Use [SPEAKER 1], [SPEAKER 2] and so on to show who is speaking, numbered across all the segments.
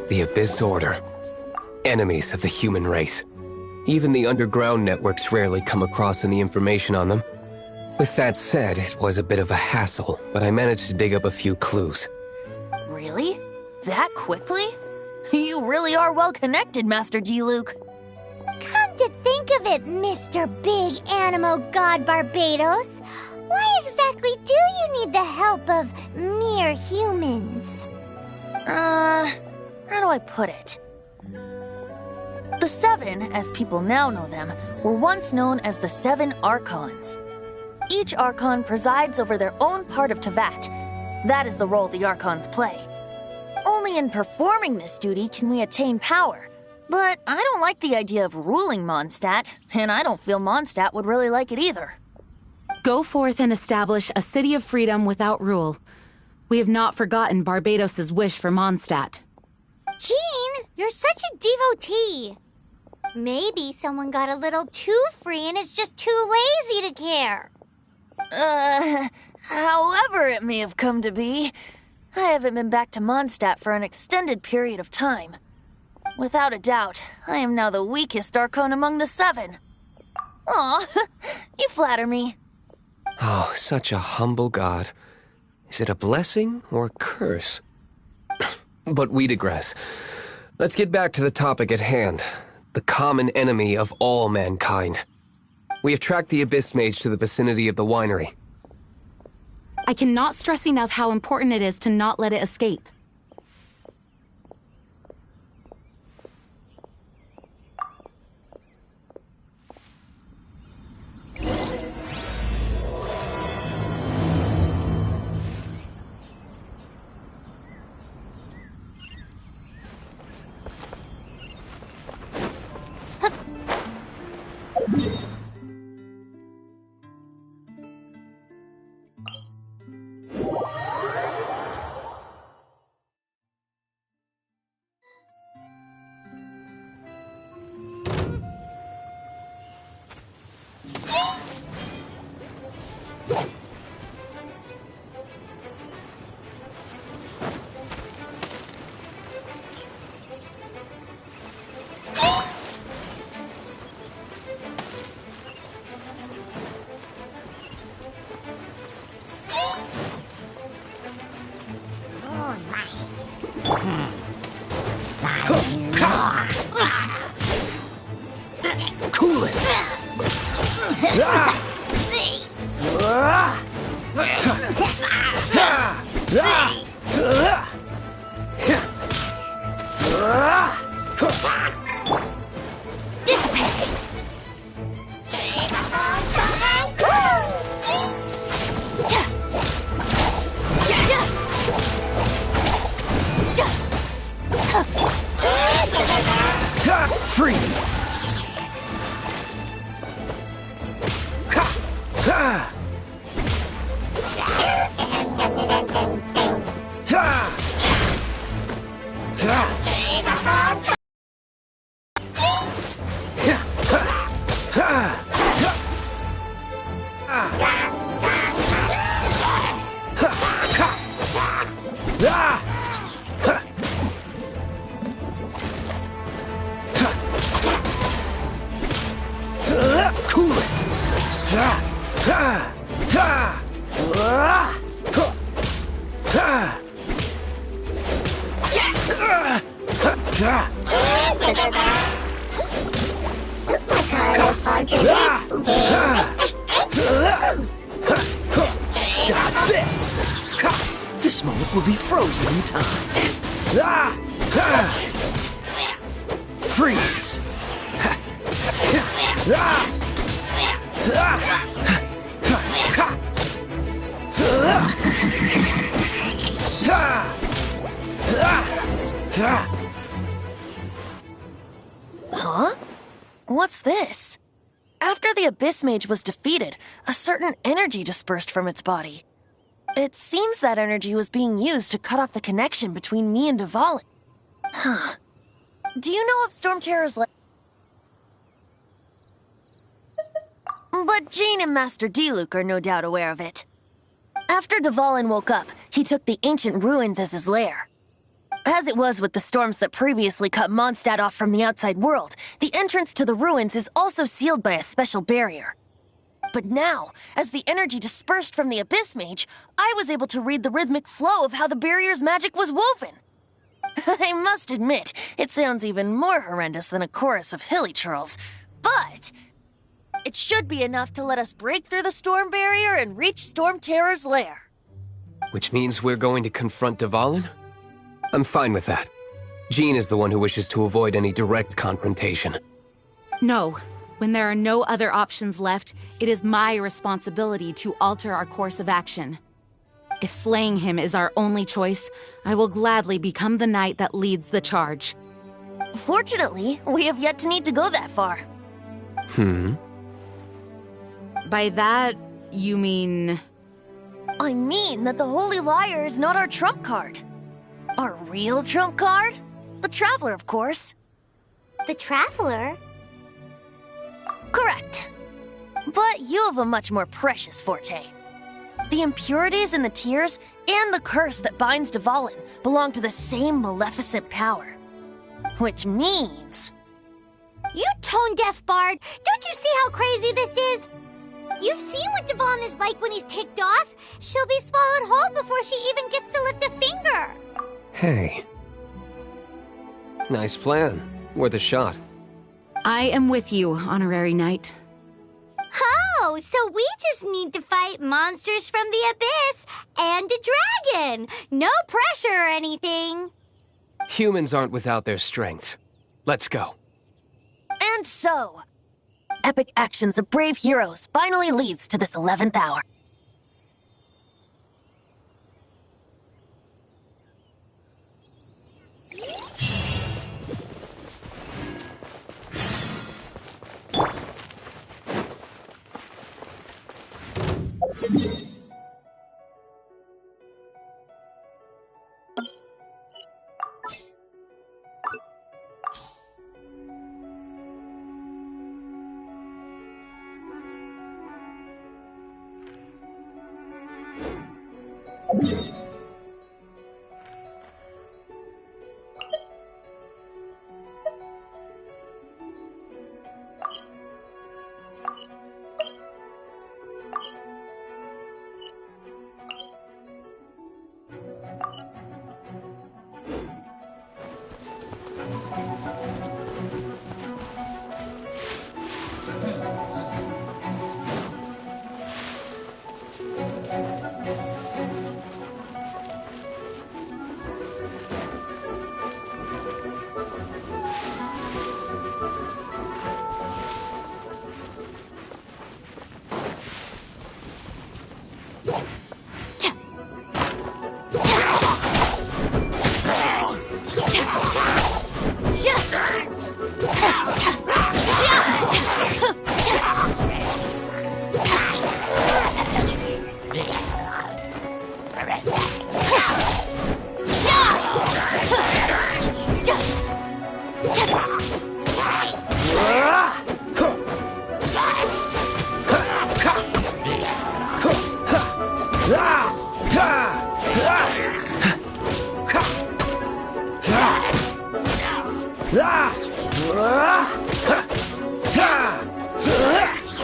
[SPEAKER 1] The Abyss Order. Enemies of the human race. Even the underground networks rarely come across any information on them. With that said, it was a bit of a hassle, but I managed to dig up a few clues.
[SPEAKER 2] Really? That quickly? You really are well connected, Master D-Luke.
[SPEAKER 3] Come to think of it, Mr. Big Animo God Barbados, why exactly do you need the help of mere humans?
[SPEAKER 2] How do I put it? The Seven, as people now know them, were once known as the Seven Archons. Each Archon presides over their own part of Teyvat. That is the role the Archons play. Only in performing this duty can we attain power. But I don't like the idea of ruling Mondstadt, and I don't feel Mondstadt would really like it either.
[SPEAKER 4] Go forth and establish a city of freedom without rule. We have not forgotten Barbados' wish for Mondstadt.
[SPEAKER 3] Jean, you're such a devotee. Maybe someone got a little too free and is just too lazy to care.
[SPEAKER 2] However it may have come to be, I haven't been back to Mondstadt for an extended period of time. Without a doubt, I am now the weakest Archon among the Seven. Aw, you flatter me.
[SPEAKER 1] Oh, such a humble god. Is it a blessing or a curse? But we digress. Let's get back to the topic at hand. The common enemy of all mankind. We have tracked the Abyss Mage to the vicinity of the winery.
[SPEAKER 4] I cannot stress enough how important it is to not let it escape.
[SPEAKER 1] Cool it! Free! Cool Dodge this! This moment will be frozen in time. Freeze!
[SPEAKER 2] Huh? What's this? After the Abyss Mage was defeated, a certain energy dispersed from its body. It seems that energy was being used to cut off the connection between me and Dvalin. Huh. Do you know if Storm Terror's But Jean and Master D-Luke are no doubt aware of it. After Dvalin woke up, he took the ancient ruins as his lair. As it was with the storms that previously cut Mondstadt off from the outside world, the entrance to the ruins is also sealed by a special barrier. But now, as the energy dispersed from the Abyss Mage, I was able to read the rhythmic flow of how the barrier's magic was woven. I must admit, it sounds even more horrendous than a chorus of hilly churls, but it should be enough to let us break through the storm barrier and reach Storm Terror's lair.
[SPEAKER 1] Which means we're going to confront Dvalin? I'm fine with that. Jean is the one who wishes to avoid any direct confrontation.
[SPEAKER 4] No. When there are no other options left, it is my responsibility to alter our course of action. If slaying him is our only choice, I will gladly become the knight that leads the charge.
[SPEAKER 2] Fortunately, we have yet to need to go that far.
[SPEAKER 4] By that, you mean...
[SPEAKER 2] I mean that the Holy Liar is not our trump card. Our real trump card? The Traveler, of course.
[SPEAKER 3] The Traveler?
[SPEAKER 2] Correct. But you have a much more precious forte. The impurities in the tears and the curse that binds Dvalin belong to the same maleficent power. Which means...
[SPEAKER 3] You tone-deaf bard! Don't you see how crazy this is? You've seen what Dvalin is like when he's ticked off. She'll be swallowed whole before she even gets to lift a finger.
[SPEAKER 1] Hey. Nice plan. Worth a shot.
[SPEAKER 4] I am with you, Honorary Knight.
[SPEAKER 3] Oh, so we just need to fight monsters from the Abyss and a dragon. No pressure or anything.
[SPEAKER 1] Humans aren't without their strengths. Let's go.
[SPEAKER 2] And so, epic actions of brave heroes finally leads to this 11th hour.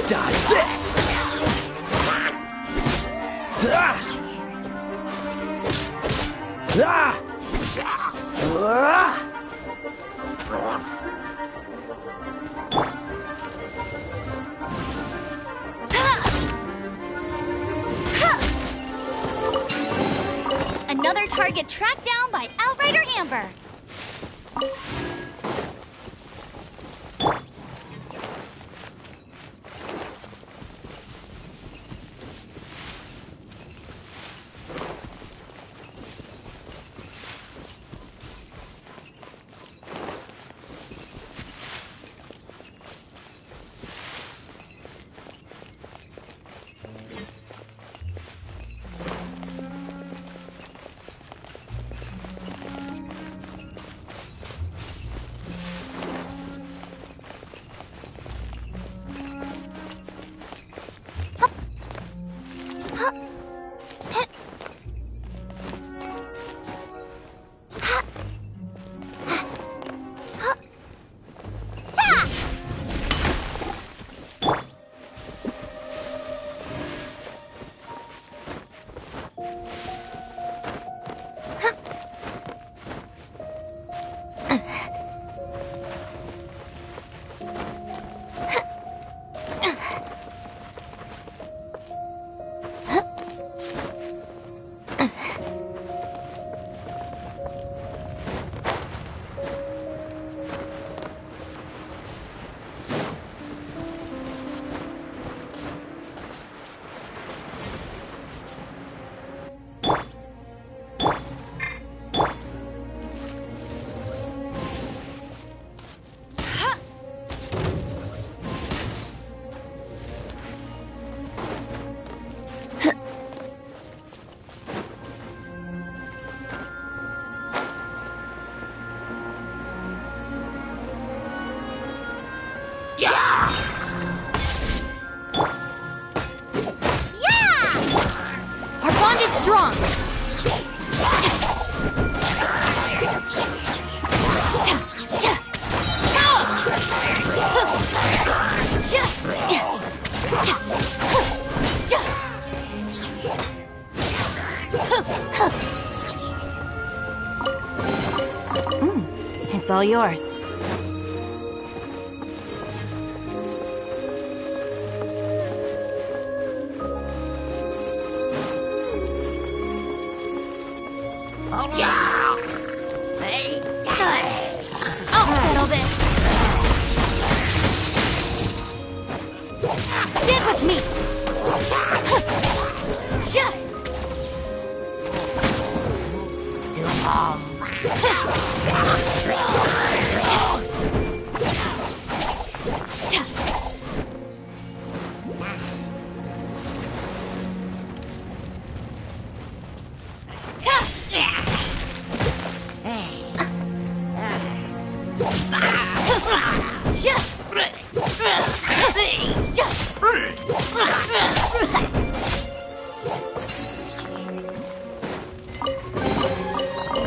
[SPEAKER 1] Dodge this!
[SPEAKER 3] Another target tracked down by Outrider Amber.
[SPEAKER 2] strong!
[SPEAKER 4] It's all yours.
[SPEAKER 3] I'll settle this.
[SPEAKER 4] Stand with me!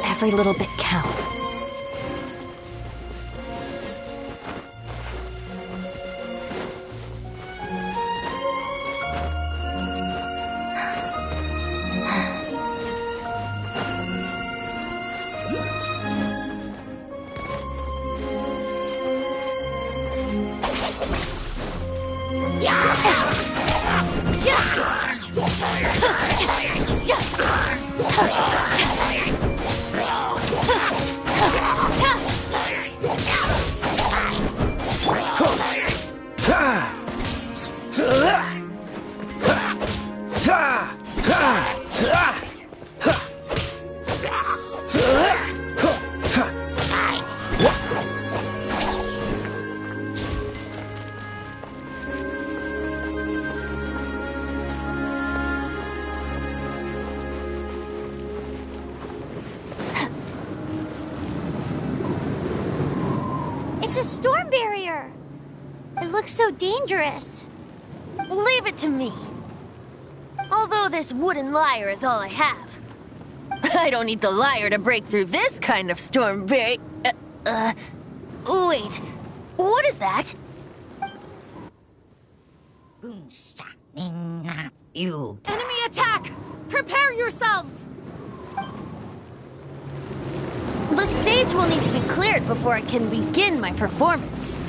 [SPEAKER 4] Every little bit counts.
[SPEAKER 3] It's a storm barrier. It looks so dangerous.
[SPEAKER 2] Leave it to me. Although this wooden lyre is all I have. I don't need the lyre to break through this kind of storm wait, what is that?
[SPEAKER 4] Enemy attack! Prepare yourselves!
[SPEAKER 2] The stage will need to be cleared before I can begin my performance.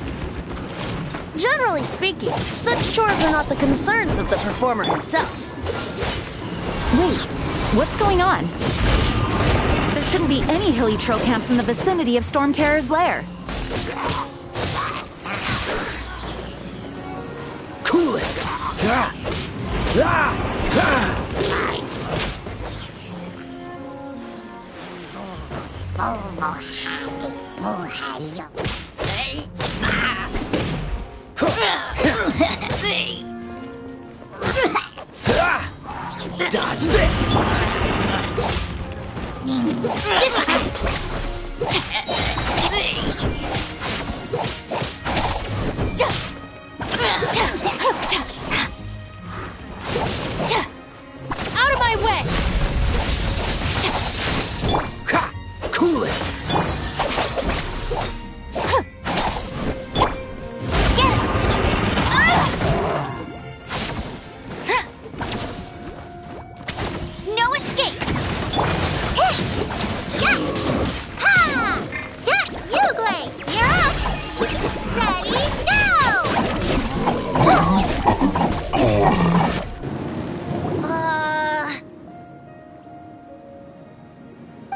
[SPEAKER 2] Generally speaking, such chores are not the concerns of the performer himself.
[SPEAKER 4] Wait, what's going on? There shouldn't be any hilly troll camps in the vicinity of Storm Terror's lair.
[SPEAKER 1] Cool it! Dodge this!
[SPEAKER 2] Out of my way!
[SPEAKER 1] Ha! Cool it!
[SPEAKER 3] No escape. Ha! Yugle, you're up. Ready,
[SPEAKER 2] go!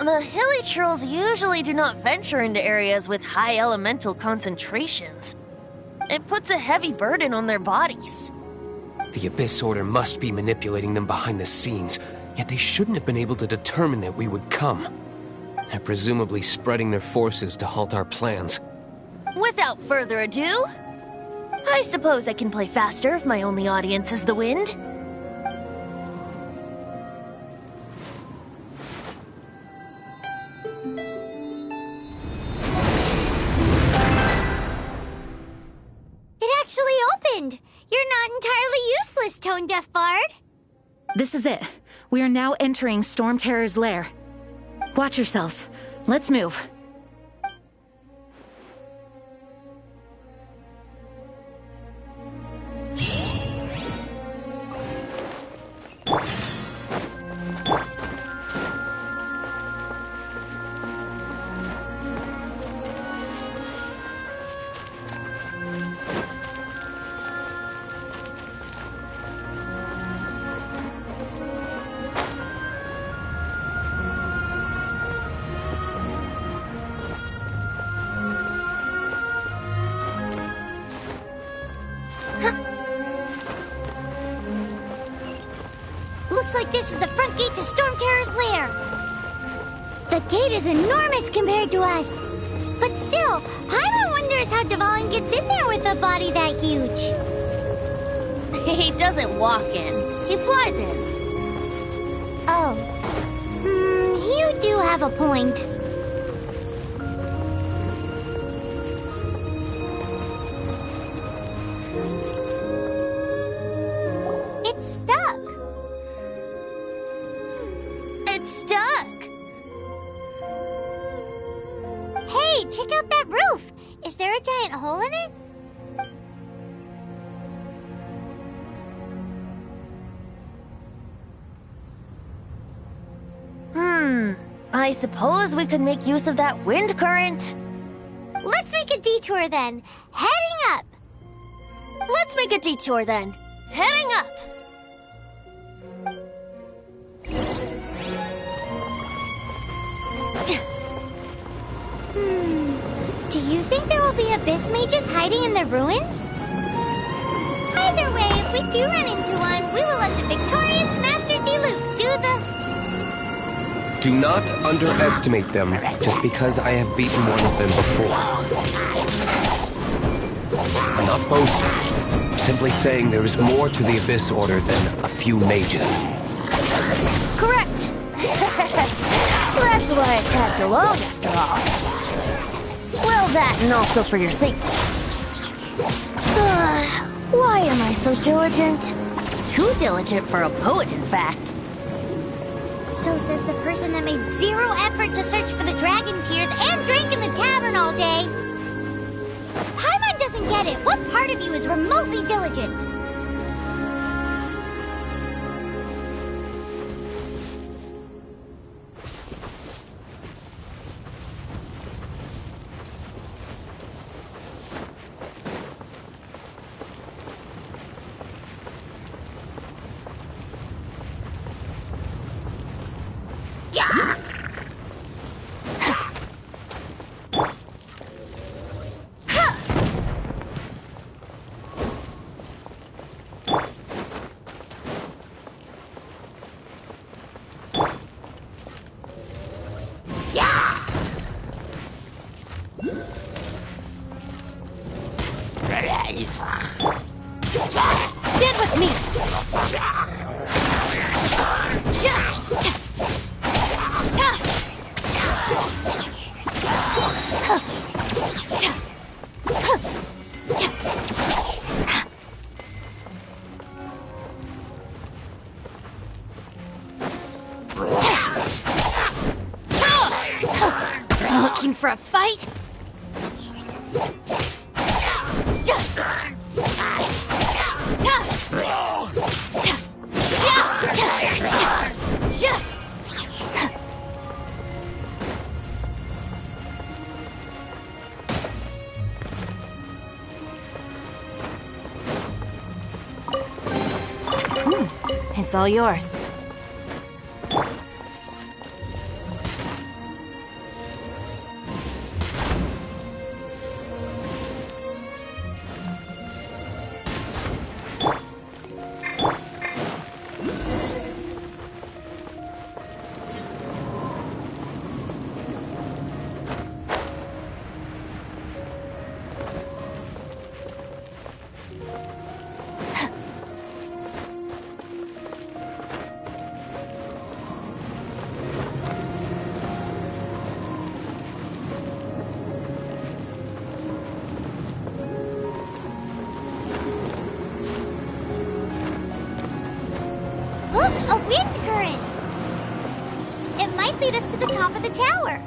[SPEAKER 2] The hilly trolls usually do not venture into areas with high elemental concentrations. It puts a heavy burden on their bodies.
[SPEAKER 1] The Abyss Order must be manipulating them behind the scenes, yet they shouldn't have been able to determine that we would come. They're presumably spreading their forces to halt our plans.
[SPEAKER 2] Without further ado, I suppose I can play faster if my only audience is the wind.
[SPEAKER 3] It actually opened. You're not entirely useless, Tone Deaf Bard.
[SPEAKER 4] This is it. We are now entering Storm Terror's lair. Watch yourselves. Let's move.
[SPEAKER 3] Looks like this is the front gate to Storm Terror's lair. The gate is enormous compared to us. But still, Paimon wonders how Devon gets in there with a body that huge.
[SPEAKER 2] He doesn't walk in. He flies in.
[SPEAKER 3] Oh. You do have a point. It's stuck.
[SPEAKER 2] It's stuck.
[SPEAKER 3] Hey, check out that roof. Is there a giant hole in it?
[SPEAKER 2] I suppose we could make use of that wind current.
[SPEAKER 3] Let's make a detour then. Heading up.
[SPEAKER 2] Let's make a detour then. Heading up.
[SPEAKER 3] Do you think there will be abyss mages hiding in the ruins? Either way, if we do run into one, we will let the victorious Master Diluc do the...
[SPEAKER 1] Do not underestimate them just because I have beaten one of them before. I'm not boasting. I'm simply saying there is more to the Abyss Order than a few mages.
[SPEAKER 2] Correct. That's why I tagged along after all. Well, that and also for your safety. Why am I so diligent? Too diligent for a poet, in fact.
[SPEAKER 3] So says the person that made zero effort to search for the dragon tears and drank in the tavern all day. Paimon doesn't get it. What part of you is remotely diligent?
[SPEAKER 2] Stand with me.
[SPEAKER 3] Looking for a fight?
[SPEAKER 4] It's all yours.
[SPEAKER 3] might lead us to the top of the tower.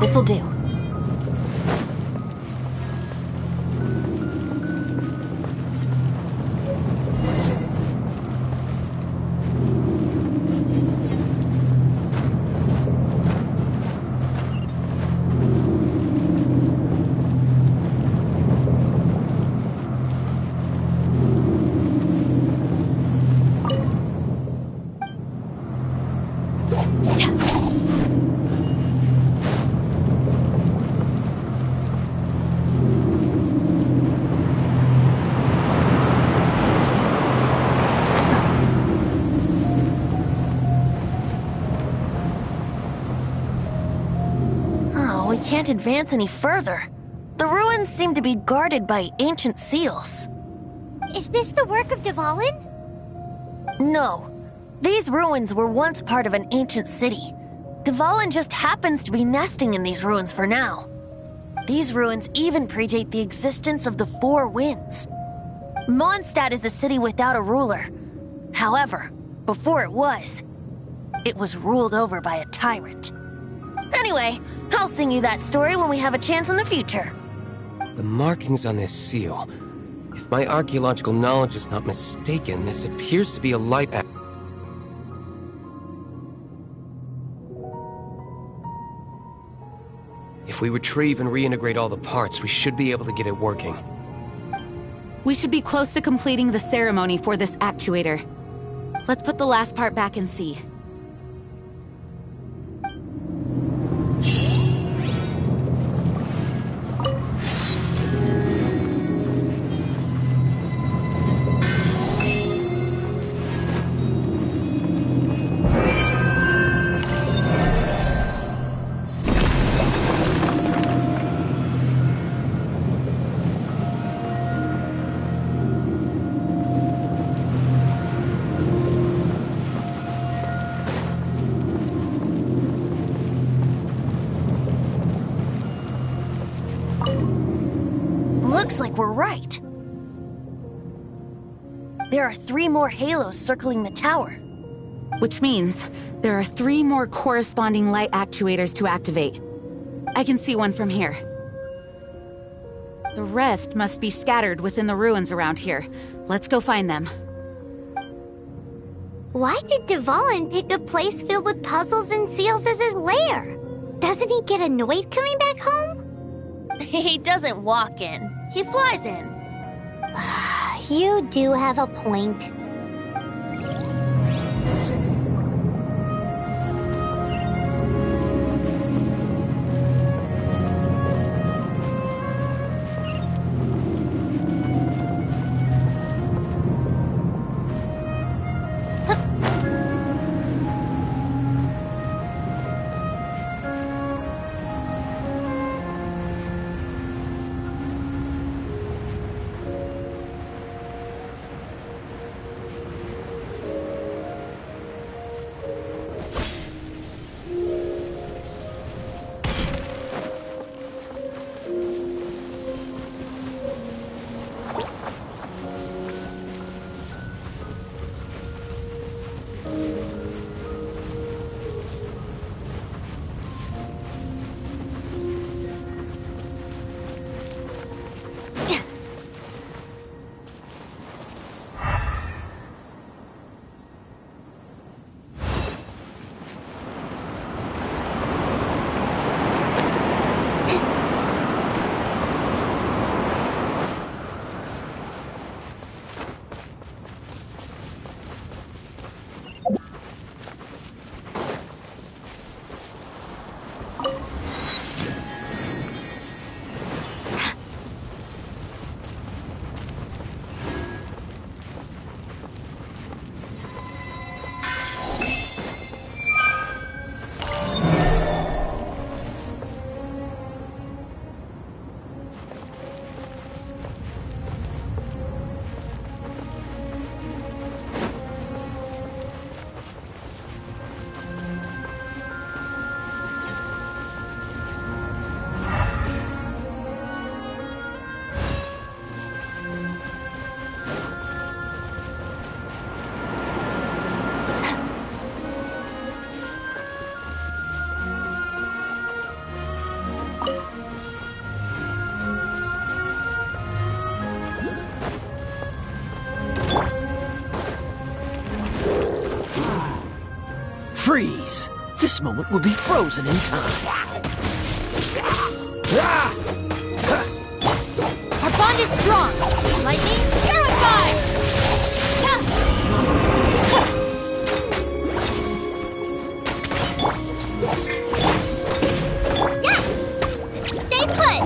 [SPEAKER 2] This'll do. We can't advance any further. The ruins seem to be guarded by ancient seals.
[SPEAKER 3] Is this the work of Dvalin?
[SPEAKER 2] No. These ruins were once part of an ancient city. Dvalin just happens to be nesting in these ruins for now. These ruins even predate the existence of the Four Winds. Mondstadt is a city without a ruler. However, before it was ruled over by a tyrant. Anyway, I'll sing you that story when we have a chance in the future.
[SPEAKER 1] The markings on this seal. If my archaeological knowledge is not mistaken, this appears to be a light act. If we retrieve and reintegrate all the parts, we should be able to get it working.
[SPEAKER 4] We should be close to completing the ceremony for this actuator. Let's put the last part back and see.
[SPEAKER 2] Looks like we're right. There are 3 more halos circling the tower.
[SPEAKER 4] Which means there are 3 more corresponding light actuators to activate. I can see one from here. The rest must be scattered within the ruins around here. Let's go find them.
[SPEAKER 3] Why did Dvalin pick a place filled with puzzles and seals as his lair? Doesn't he get annoyed coming back home?
[SPEAKER 2] He doesn't walk in. He flies in.
[SPEAKER 3] You do have a point.
[SPEAKER 5] Freeze! This moment will be frozen in time.
[SPEAKER 3] Our bond is strong. Lightning, purify! Yeah! Stay put!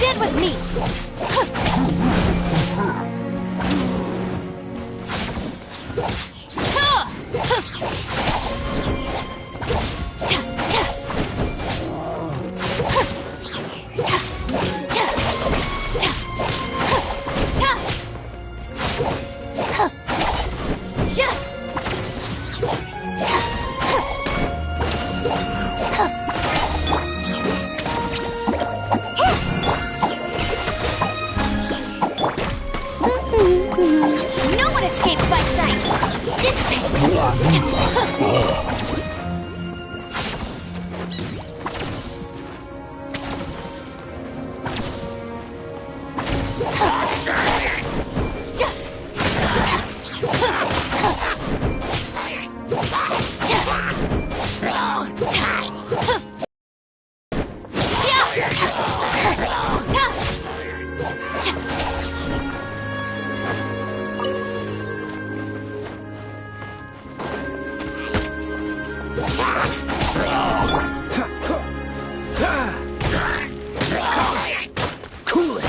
[SPEAKER 3] Stand with me! No one escapes my sight! Dissipate!
[SPEAKER 5] Cool it!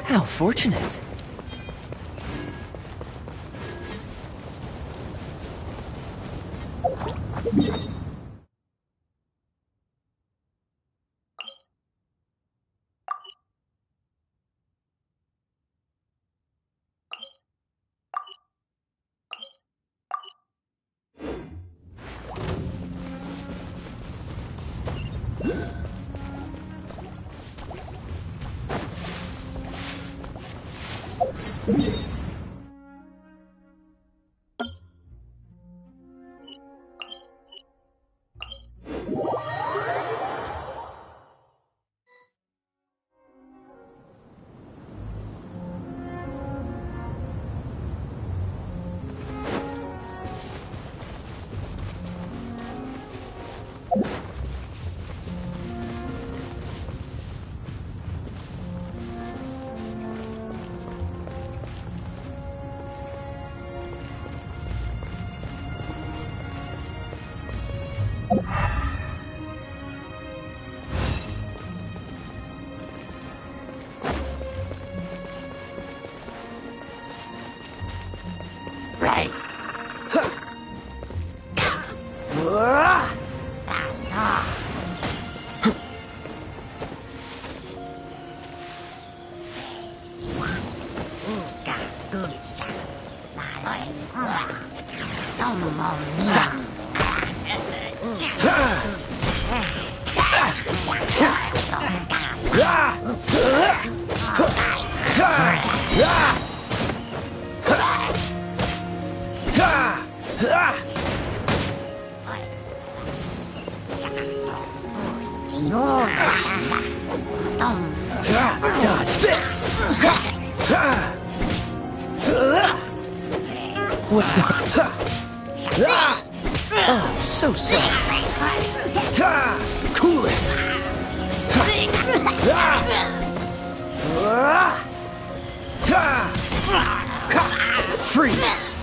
[SPEAKER 5] How fortunate. Dodge this! What's that? Oh, so sorry. Cool it! Freeze!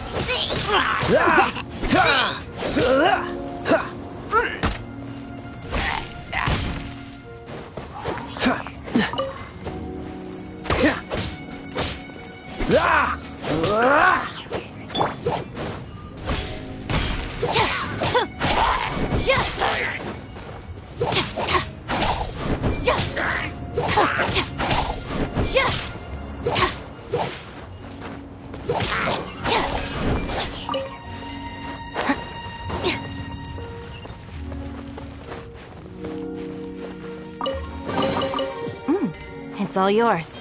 [SPEAKER 4] It's all yours.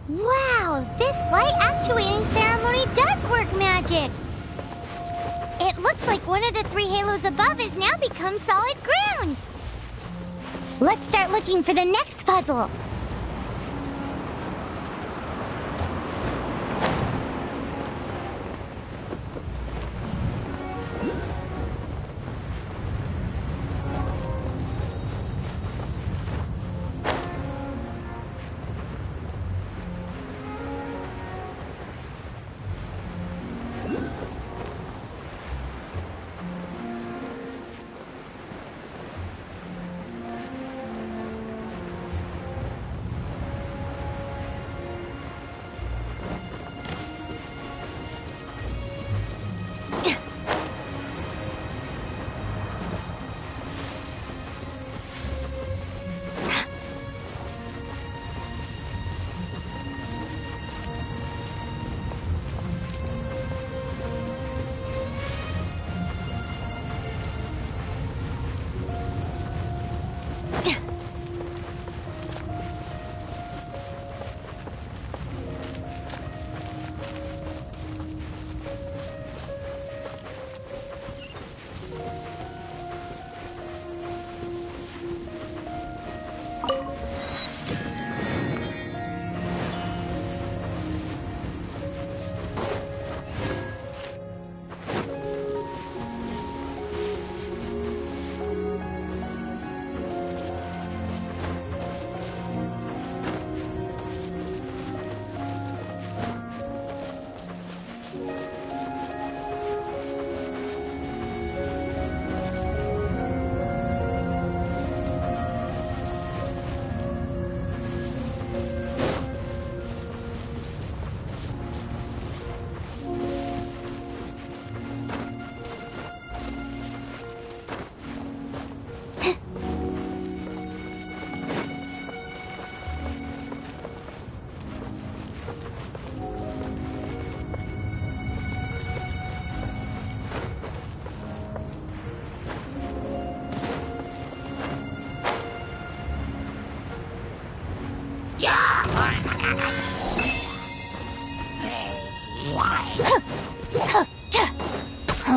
[SPEAKER 3] Wow, this light actuating ceremony does work magic! It looks like one of the 3 halos above has now become solid ground! Let's start looking for the next puzzle!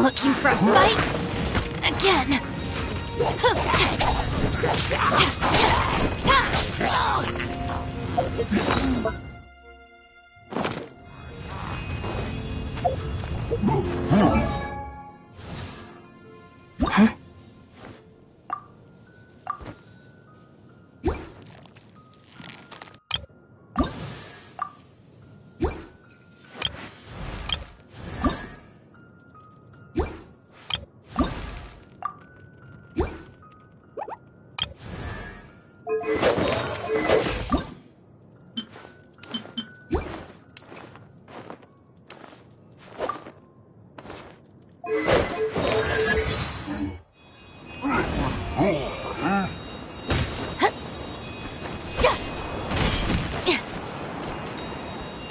[SPEAKER 2] Looking for a fight? Again.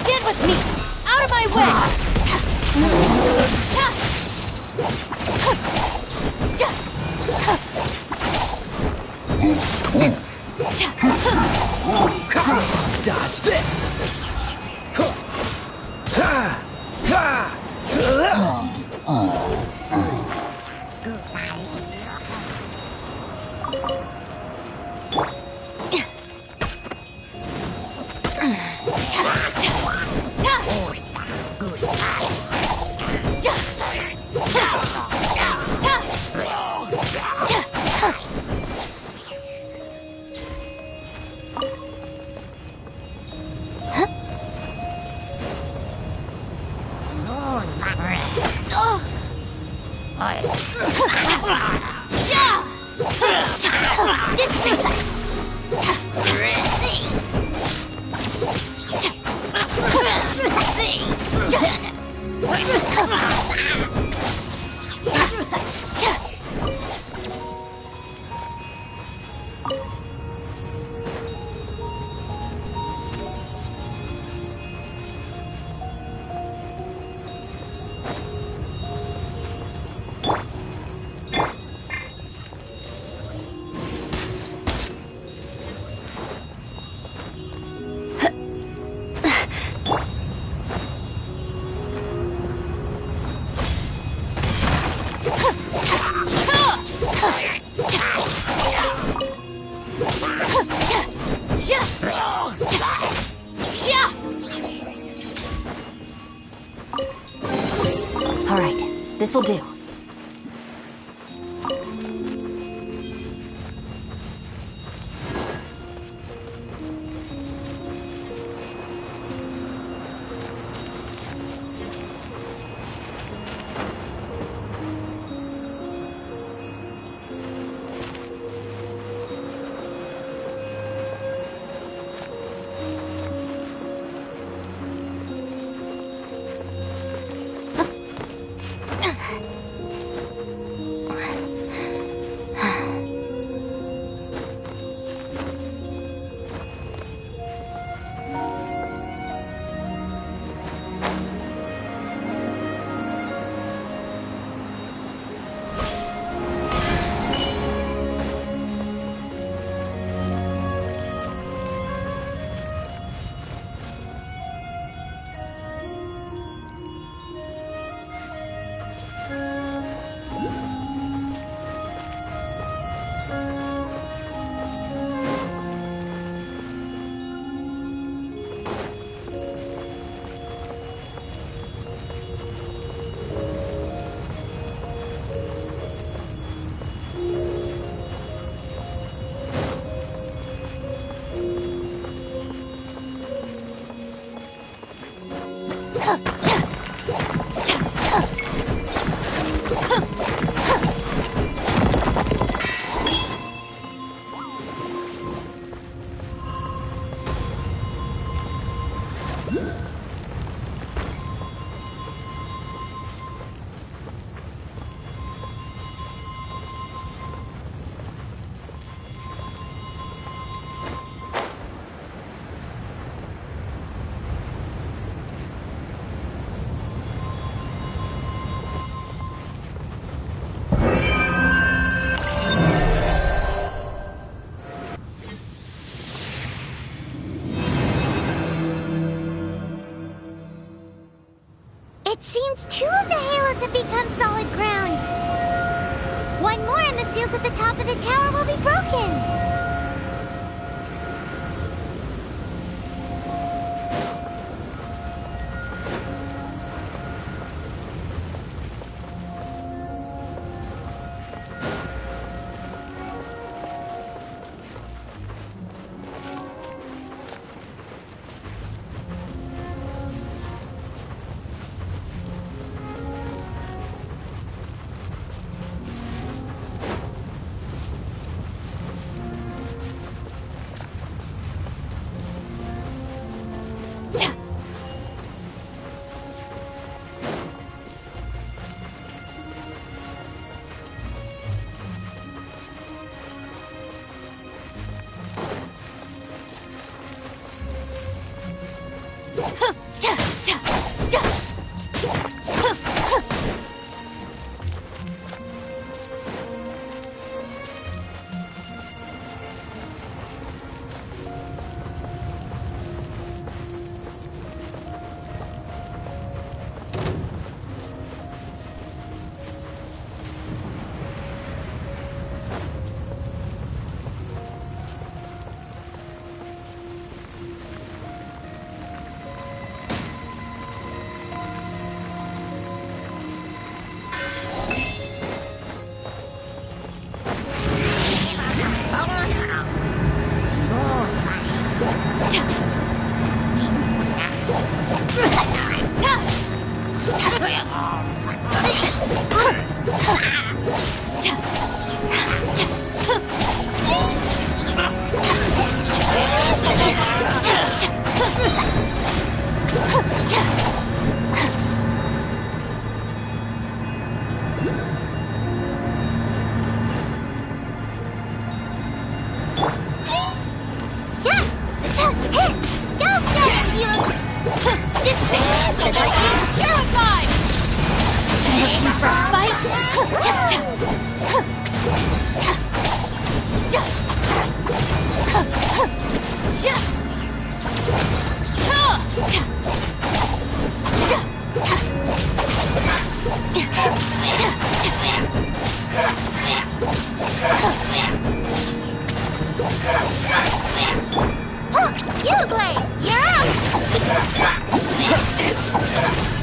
[SPEAKER 2] Stand with me! Out of my way!
[SPEAKER 5] Dodge this!
[SPEAKER 2] All right, this'll do.
[SPEAKER 3] It seems 2 of the halos have become solid ground. 1 more and the seals at the top of the tower will be broken.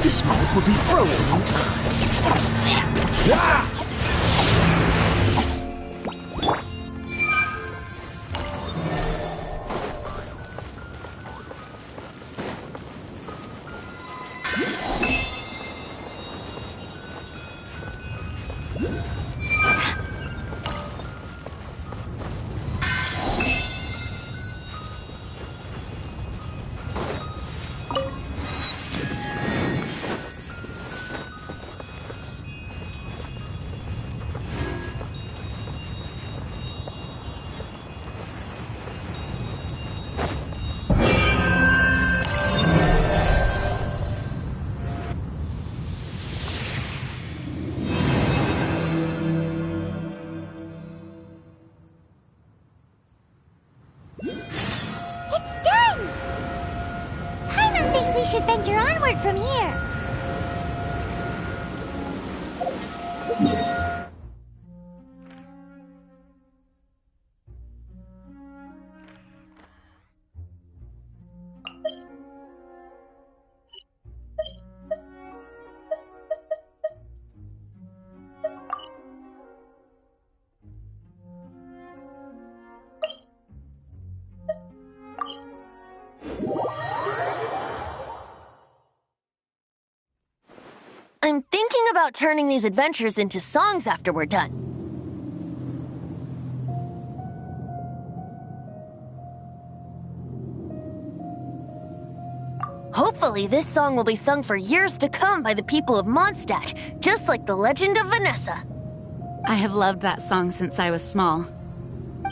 [SPEAKER 5] This move will be frozen in time. Ah!
[SPEAKER 3] We should venture onward from here.
[SPEAKER 2] I'm thinking about turning these adventures into songs after we're done. Hopefully, this song will be sung for years to come by the people of Mondstadt, just like the legend of Vanessa.
[SPEAKER 4] I have loved that song since I was small.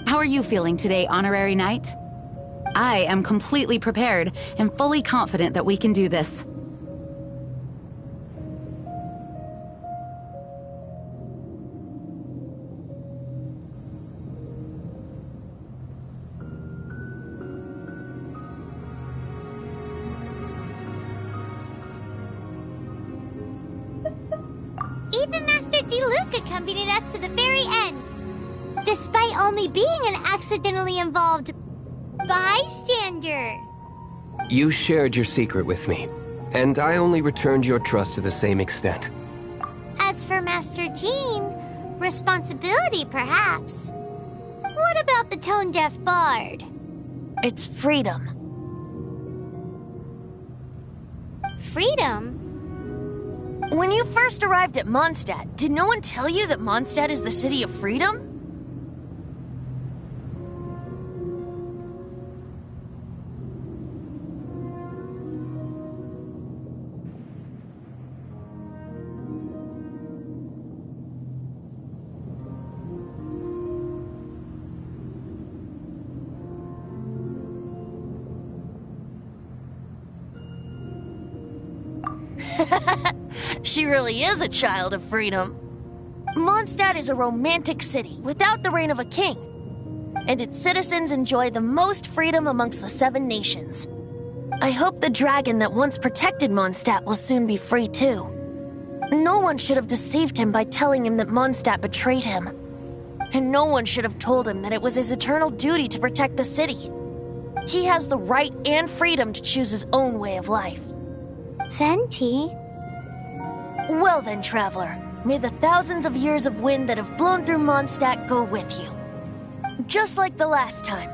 [SPEAKER 4] How are you feeling today, Honorary Knight? I am completely prepared and fully confident that we can do this.
[SPEAKER 3] even Master D-Luke accompanied us to the very end, despite only being an accidentally involved bystander.
[SPEAKER 1] You shared your secret with me, and I only returned your trust to the same extent.
[SPEAKER 3] As for Master Jean, responsibility perhaps. What about the tone-deaf bard?
[SPEAKER 2] It's freedom.
[SPEAKER 3] Freedom?
[SPEAKER 2] When you first arrived at Mondstadt, did no one tell you that Mondstadt is the city of freedom? She really is a child of freedom. Mondstadt is a romantic city without the reign of a king, and its citizens enjoy the most freedom amongst the 7 nations. I hope the dragon that once protected Mondstadt will soon be free too. No one should have deceived him by telling him that Mondstadt betrayed him. And no one should have told him that it was his eternal duty to protect the city. He has the right and freedom to choose his own way of life.
[SPEAKER 3] Venti?
[SPEAKER 2] Well then, traveler, may the thousands of years of wind that have blown through Mondstadt go with you. Just like the last time,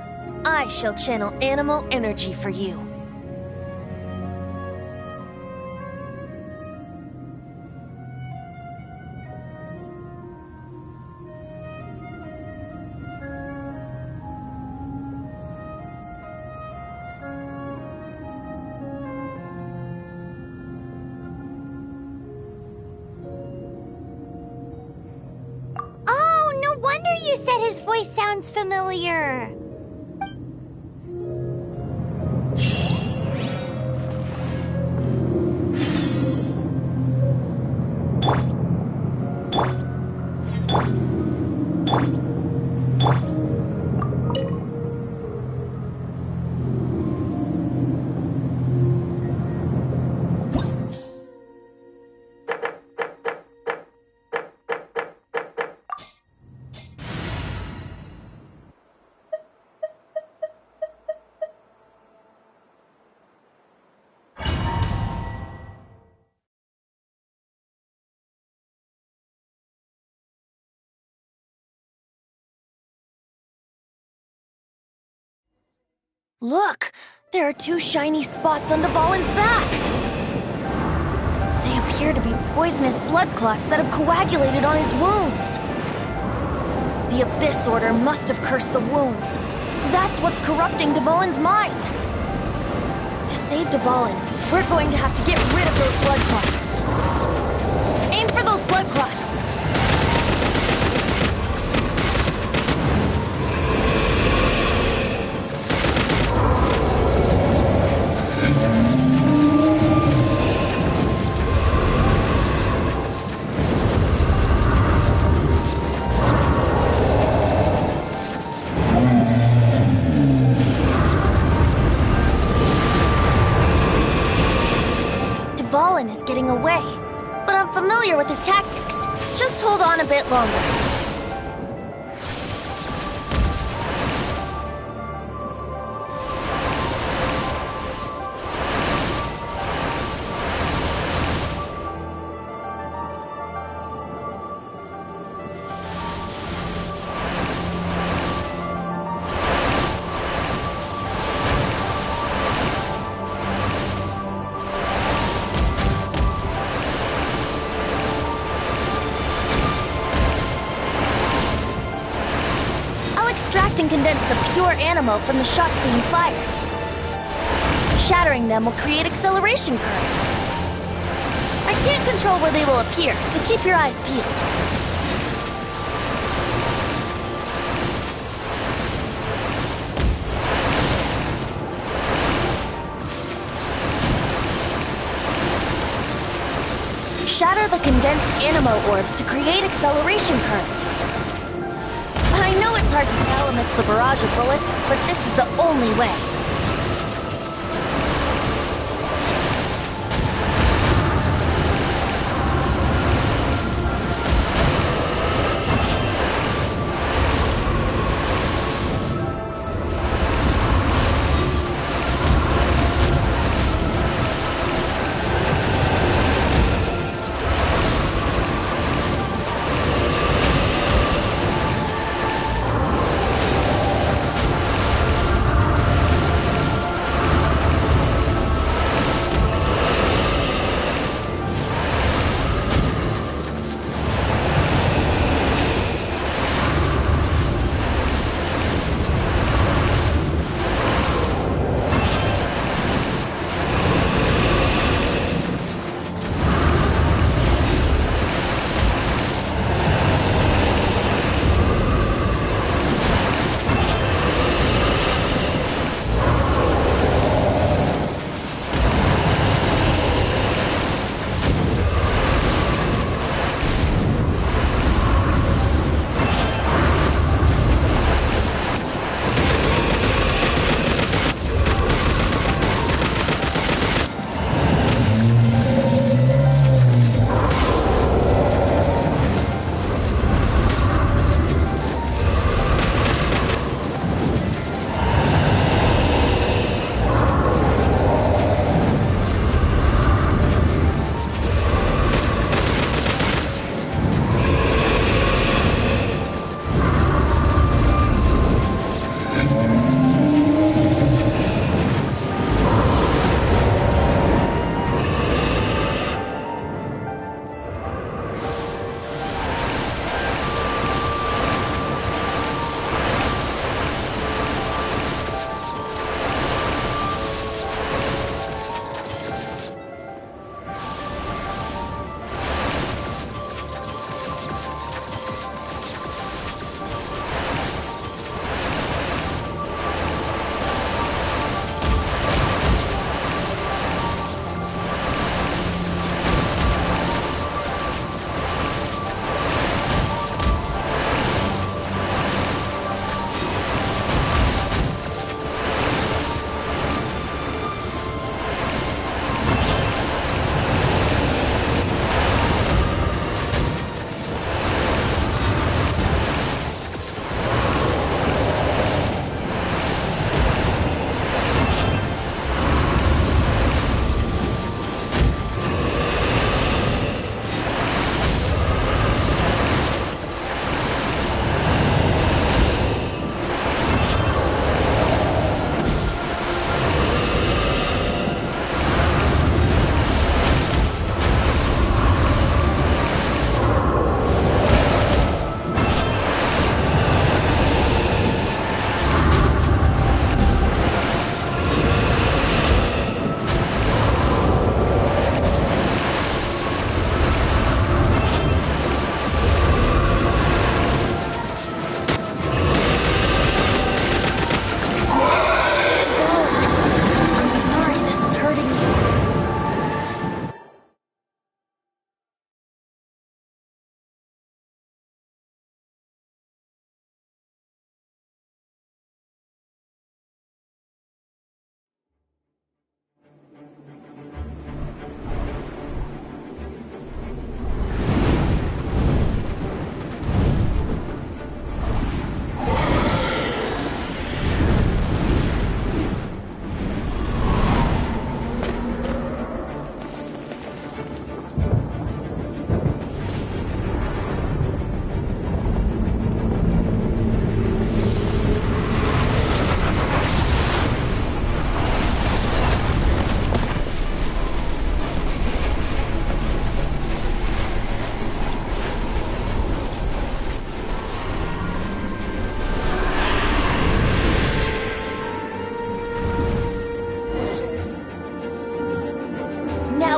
[SPEAKER 2] I shall channel animal energy for you.
[SPEAKER 3] You said his voice sounds familiar.
[SPEAKER 2] Look! There are 2 shiny spots on Dvalin's back! They appear to be poisonous blood clots that have coagulated on his wounds. The Abyss Order must have cursed the wounds. That's what's corrupting Dvalin's mind. To save Dvalin, we're going to have to get rid of those blood clots. Aim for those blood clots! Dvalin is getting away, but I'm familiar with his tactics. Just hold on a bit longer. And condense the pure animal from the shots being fired. Shattering them will create acceleration currents. I can't control where they will appear, so keep your eyes peeled. Shatter the condensed animo orbs to create acceleration currents. I know it's hard to tell amidst the barrage of bullets, but this is the only way.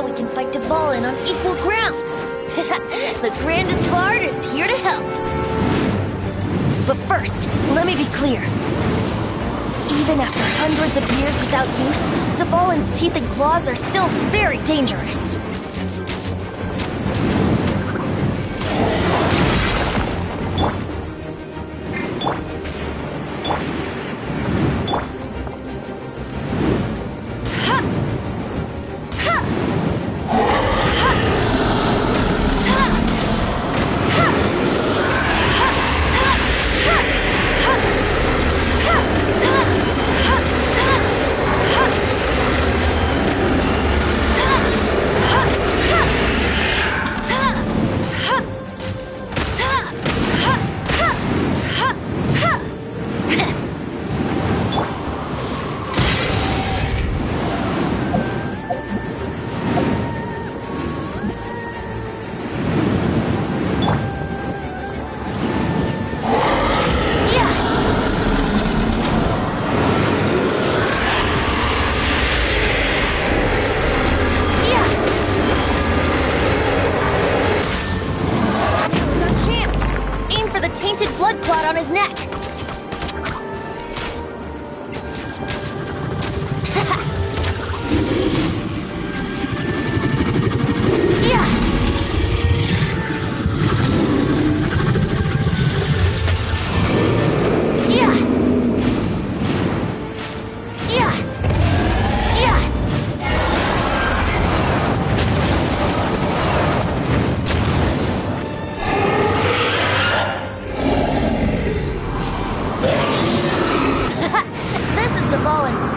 [SPEAKER 2] Now we can fight Dvalin on equal grounds. The grandest bard is here to help. But first, let me be clear. Even after hundreds of years without use, Dvalin's teeth and claws are still very dangerous. On his neck. Yeah. Yeah. Yeah. Yeah.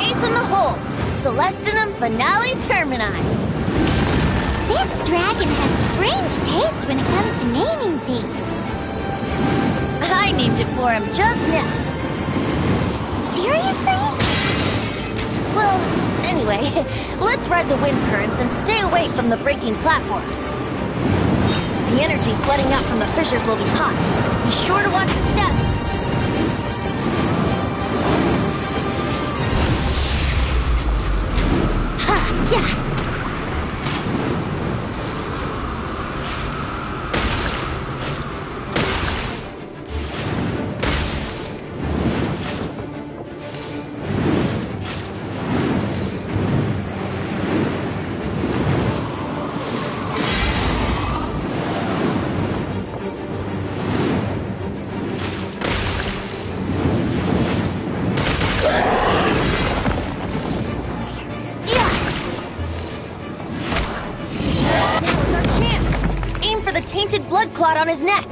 [SPEAKER 2] Ace in the hole, Celestinum Finale Termini.
[SPEAKER 3] This dragon has strange taste when it comes to naming things.
[SPEAKER 2] I named it for him just now.
[SPEAKER 3] Seriously?
[SPEAKER 2] Well, anyway, let's ride the wind currents and stay away from the breaking platforms. The energy flooding out from the fissures will be hot. Be sure to watch your step. Yeah! The tainted blood clot on his neck.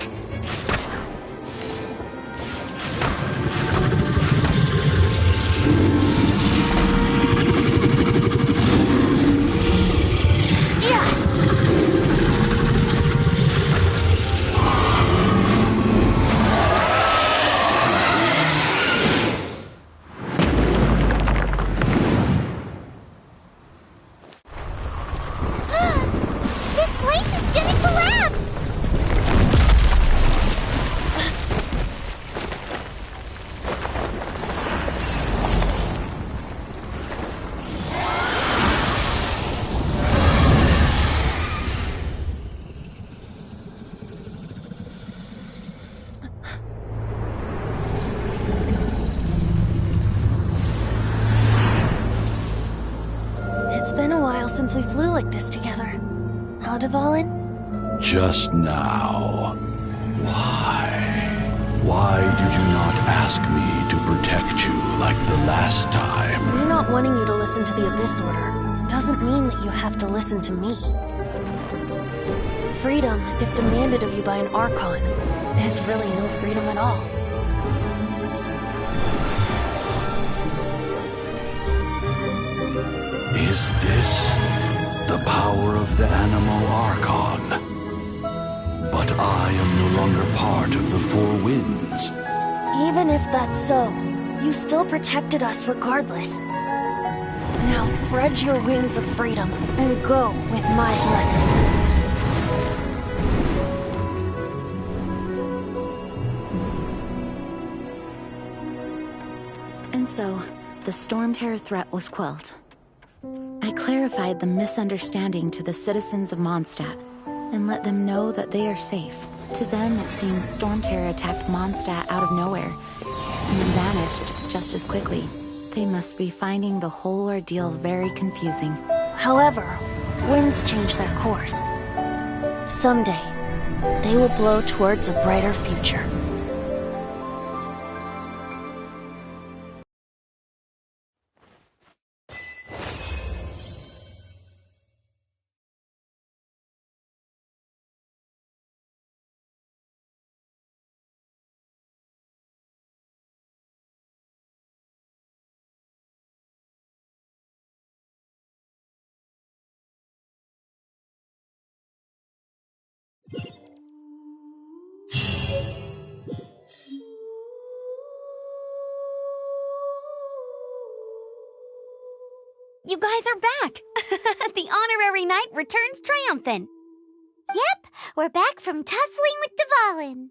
[SPEAKER 2] It's been a while since we flew like this together. How, Dvalin?
[SPEAKER 6] Just now. Why? Why did you not ask me to protect you like the last time?
[SPEAKER 2] Me not wanting you to listen to the Abyss Order doesn't mean that you have to listen to me. Freedom, if demanded of you by an Archon, is really no freedom at all.
[SPEAKER 6] Is this the power of the Animo Archon? But I am no longer part of the Four Winds.
[SPEAKER 2] Even if that's so, you still protected us regardless. Now spread your wings of freedom and go with my blessing.
[SPEAKER 4] And so, the Storm Terror threat was quelled. I clarified the misunderstanding to the citizens of Mondstadt and let them know that they are safe. To them, it seems Stormterror attacked Mondstadt out of nowhere and then vanished just as quickly. They must be finding the whole ordeal very confusing.
[SPEAKER 2] However, winds change their course. Someday, they will blow towards a brighter future.
[SPEAKER 7] You guys are back! The honorary knight returns triumphant!
[SPEAKER 3] Yep, we're back from tussling with Dvalin.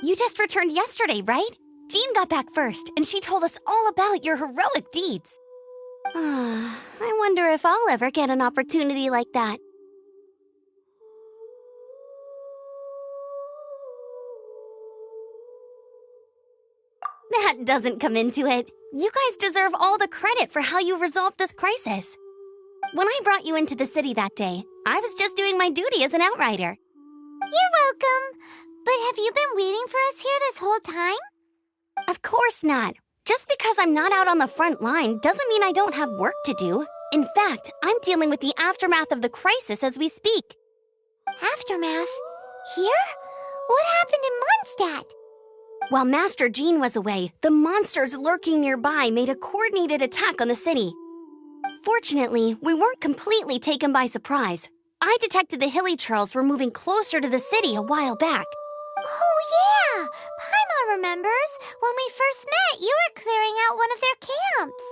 [SPEAKER 7] You just returned yesterday, right? Jean got back first, and she told us all about your heroic deeds. I wonder if I'll ever get an opportunity like that. That doesn't come into it. You guys deserve all the credit for how you resolved this crisis. When I brought you into the city that day, I was just doing my duty as an outrider.
[SPEAKER 3] You're welcome. But have you been waiting for us here this whole time?
[SPEAKER 7] Of course not. Just because I'm not out on the front line doesn't mean I don't have work to do. In fact, I'm dealing with the aftermath of the crisis as we speak.
[SPEAKER 3] Aftermath? Here? What happened in Mondstadt?
[SPEAKER 7] While Master Jean was away, the monsters lurking nearby made a coordinated attack on the city. Fortunately, we weren't completely taken by surprise. I detected the Hilly Churls were moving closer to the city a while back.
[SPEAKER 3] Oh yeah! Paimon remembers. When we first met, you were clearing out one of their camps.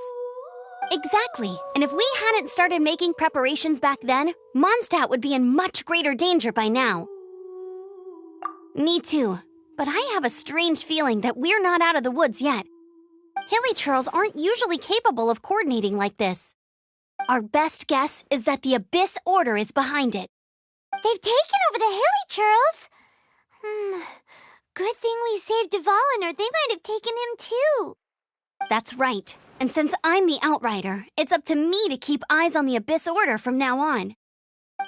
[SPEAKER 7] Exactly. And if we hadn't started making preparations back then, Mondstadt would be in much greater danger by now. Me too. But I have a strange feeling that we're not out of the woods yet. Hilly Churls aren't usually capable of coordinating like this. Our best guess is that the Abyss Order is behind it.
[SPEAKER 3] They've taken over the Hilly Churls? Good thing we saved Dvalin, or they might have taken him too.
[SPEAKER 7] That's right. And since I'm the Outrider, it's up to me to keep eyes on the Abyss Order from now on.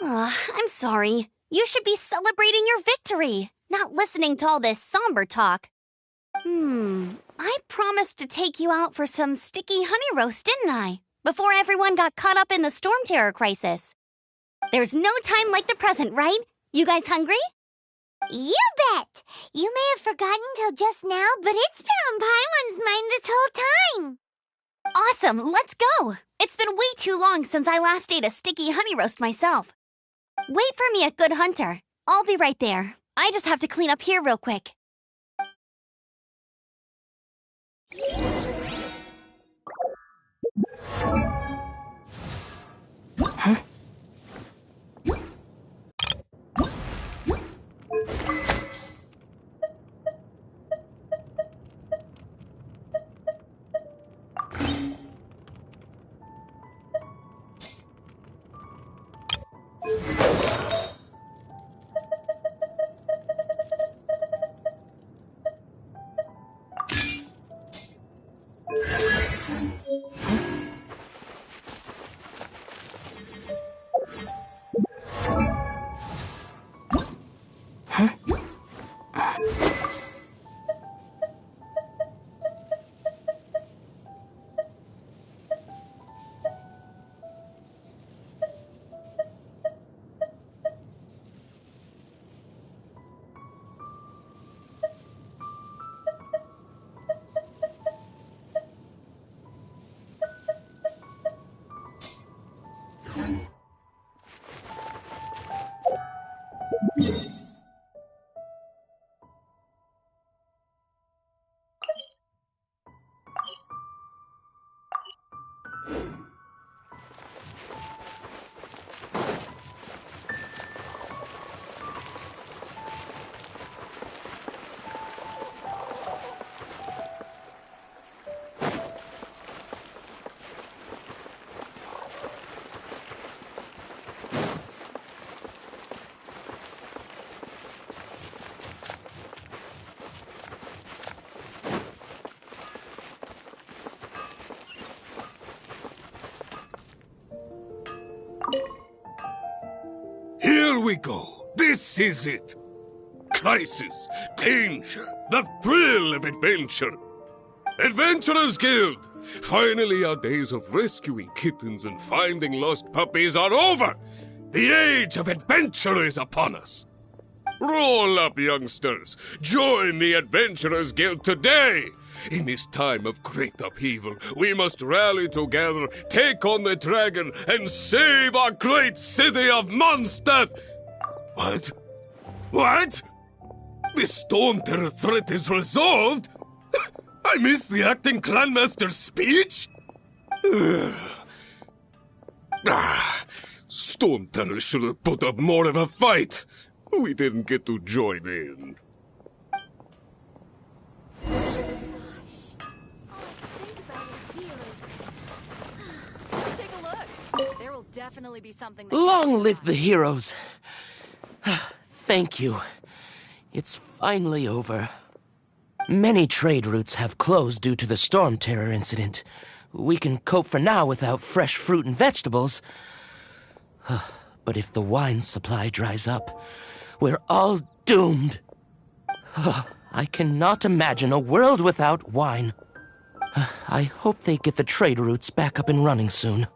[SPEAKER 7] I'm sorry. You should be celebrating your victory, not listening to all this somber talk. I promised to take you out for some sticky honey roast, didn't I? Before everyone got caught up in the Stormterror crisis. There's no time like the present, right? You guys hungry?
[SPEAKER 3] You bet! You may have forgotten till just now, but it's been on Paimon's mind this whole time.
[SPEAKER 7] Awesome, let's go! It's been way too long since I last ate a sticky honey roast myself. Wait for me at Good Hunter. I'll be right there. I just have to clean up here real quick.
[SPEAKER 8] Here we go. This is it. Crisis, danger, the thrill of adventure. Adventurers Guild! Finally, our days of rescuing kittens and finding lost puppies are over! The age of adventure is upon us! Roll up, youngsters! Join the Adventurers Guild today! In this time of great upheaval, we must rally together, take on the dragon, and save our great city of Mondstadt! What? What? The Storm Terror threat is resolved? I missed the acting clanmaster's speech? Storm Terror should have put up more of a fight. We didn't get to join in.
[SPEAKER 4] Take a look. There will definitely be something that
[SPEAKER 5] Long live the heroes. Thank you. It's finally over. Many trade routes have closed due to the Storm Terror incident. We can cope for now without fresh fruit and vegetables. But if the wine supply dries up, we're all doomed. I cannot imagine a world without wine. I hope they get the trade routes back up and running soon.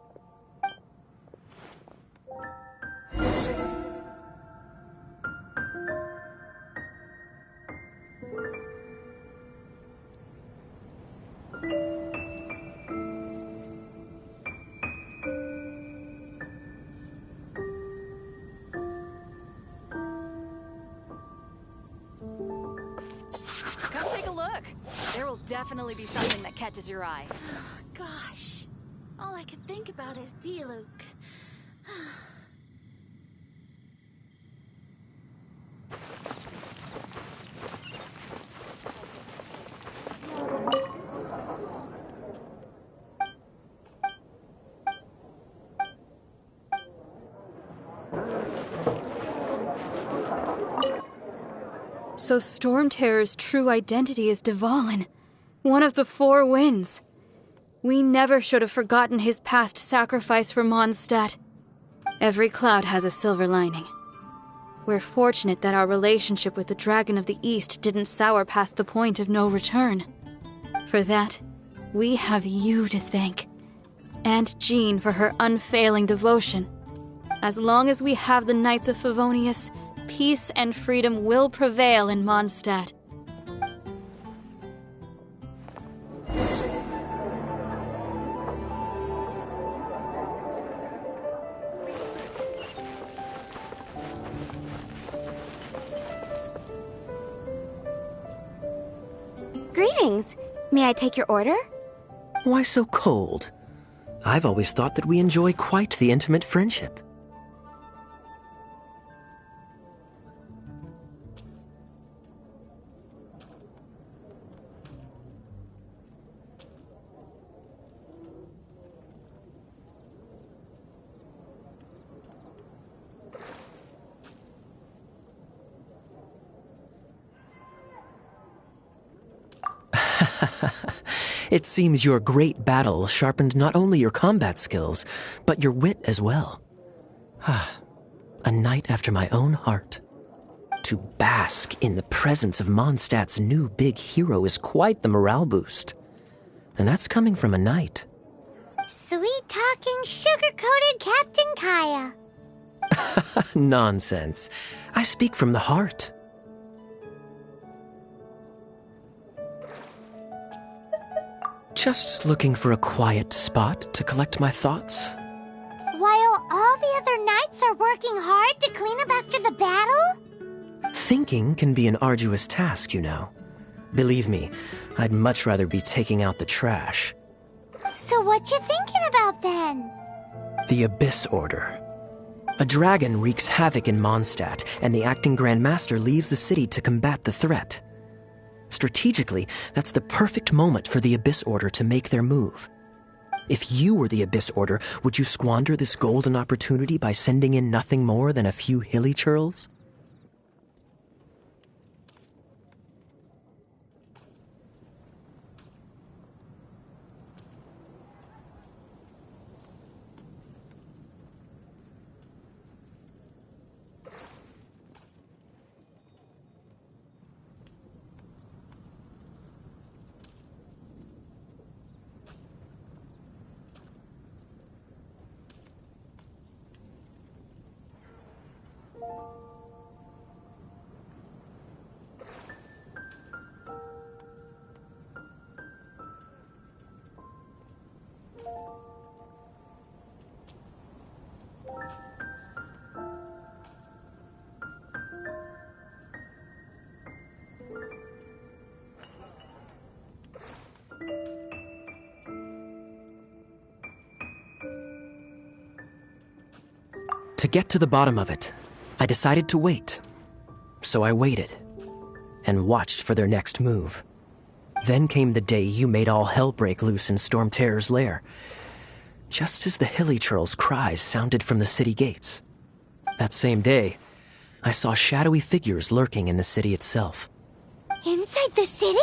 [SPEAKER 4] Come take a look. There will definitely be something that catches your eye.
[SPEAKER 9] Gosh, all I can think about is Diluc.
[SPEAKER 10] So Storm Terror's true identity is Dvalin, one of the Four Winds. We never should have forgotten his past sacrifice for Mondstadt. Every cloud has a silver lining. We're fortunate that our relationship with the Dragon of the East didn't sour past the point of no return. For that, we have you to thank. And Jean for her unfailing devotion. As long as we have the Knights of Favonius, peace and freedom will prevail in Mondstadt.
[SPEAKER 7] Greetings. May I take your order?
[SPEAKER 11] Why so cold? I've always thought that we enjoy quite the intimate friendship. It seems your great battle sharpened not only your combat skills, but your wit as well. A knight after my own heart. To bask in the presence of Mondstadt's new big hero is quite the morale boost. And that's coming from a knight.
[SPEAKER 3] Sweet-talking, sugar-coated Captain Kaya.
[SPEAKER 11] Nonsense. I speak from the heart. Just looking for a quiet spot to collect my thoughts.
[SPEAKER 3] While all the other knights are working hard to clean up after the battle?
[SPEAKER 11] Thinking can be an arduous task, you know. Believe me, I'd much rather be taking out the trash.
[SPEAKER 3] So what you thinking about then?
[SPEAKER 11] The Abyss Order. A dragon wreaks havoc in Mondstadt, and the acting Grand Master leaves the city to combat the threat. Strategically, that's the perfect moment for the Abyss Order to make their move. If you were the Abyss Order, would you squander this golden opportunity by sending in nothing more than a few hilly churls? To get to the bottom of it, I decided to wait. So I waited, and watched for their next move. Then came the day you made all hell break loose in Storm Terror's lair, just as the hilly churl's cries sounded from the city gates. That same day, I saw shadowy figures lurking in the city itself.
[SPEAKER 3] Inside the city?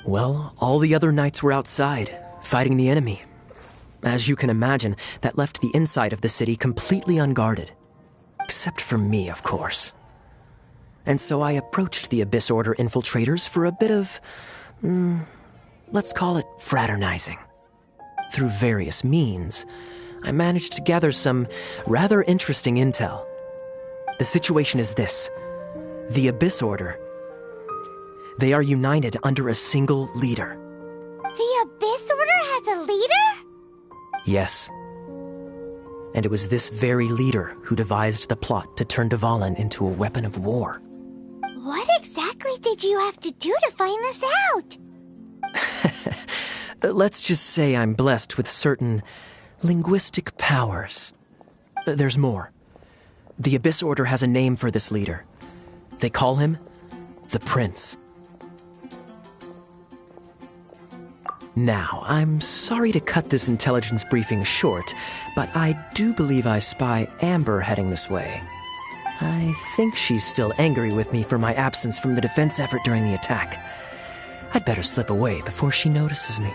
[SPEAKER 11] Well, all the other knights were outside, fighting the enemy. As you can imagine, that left the inside of the city completely unguarded. Except for me, of course. And so I approached the Abyss Order infiltrators for a bit of, let's call it fraternizing. Through various means, I managed to gather some rather interesting intel. The situation is this. The Abyss Order, they are united under a single leader.
[SPEAKER 3] The Abyss Order has a leader?
[SPEAKER 11] Yes. And it was this very leader who devised the plot to turn Dvalin into a weapon of war.
[SPEAKER 3] What exactly did you have to do to find this out?
[SPEAKER 11] Let's just say I'm blessed with certain linguistic powers. There's more. The Abyss Order has a name for this leader. They call him the Prince. Now, I'm sorry to cut this intelligence briefing short, but I do believe I spy Amber heading this way. I think she's still angry with me for my absence from the defense effort during the attack. I'd better slip away before she notices me.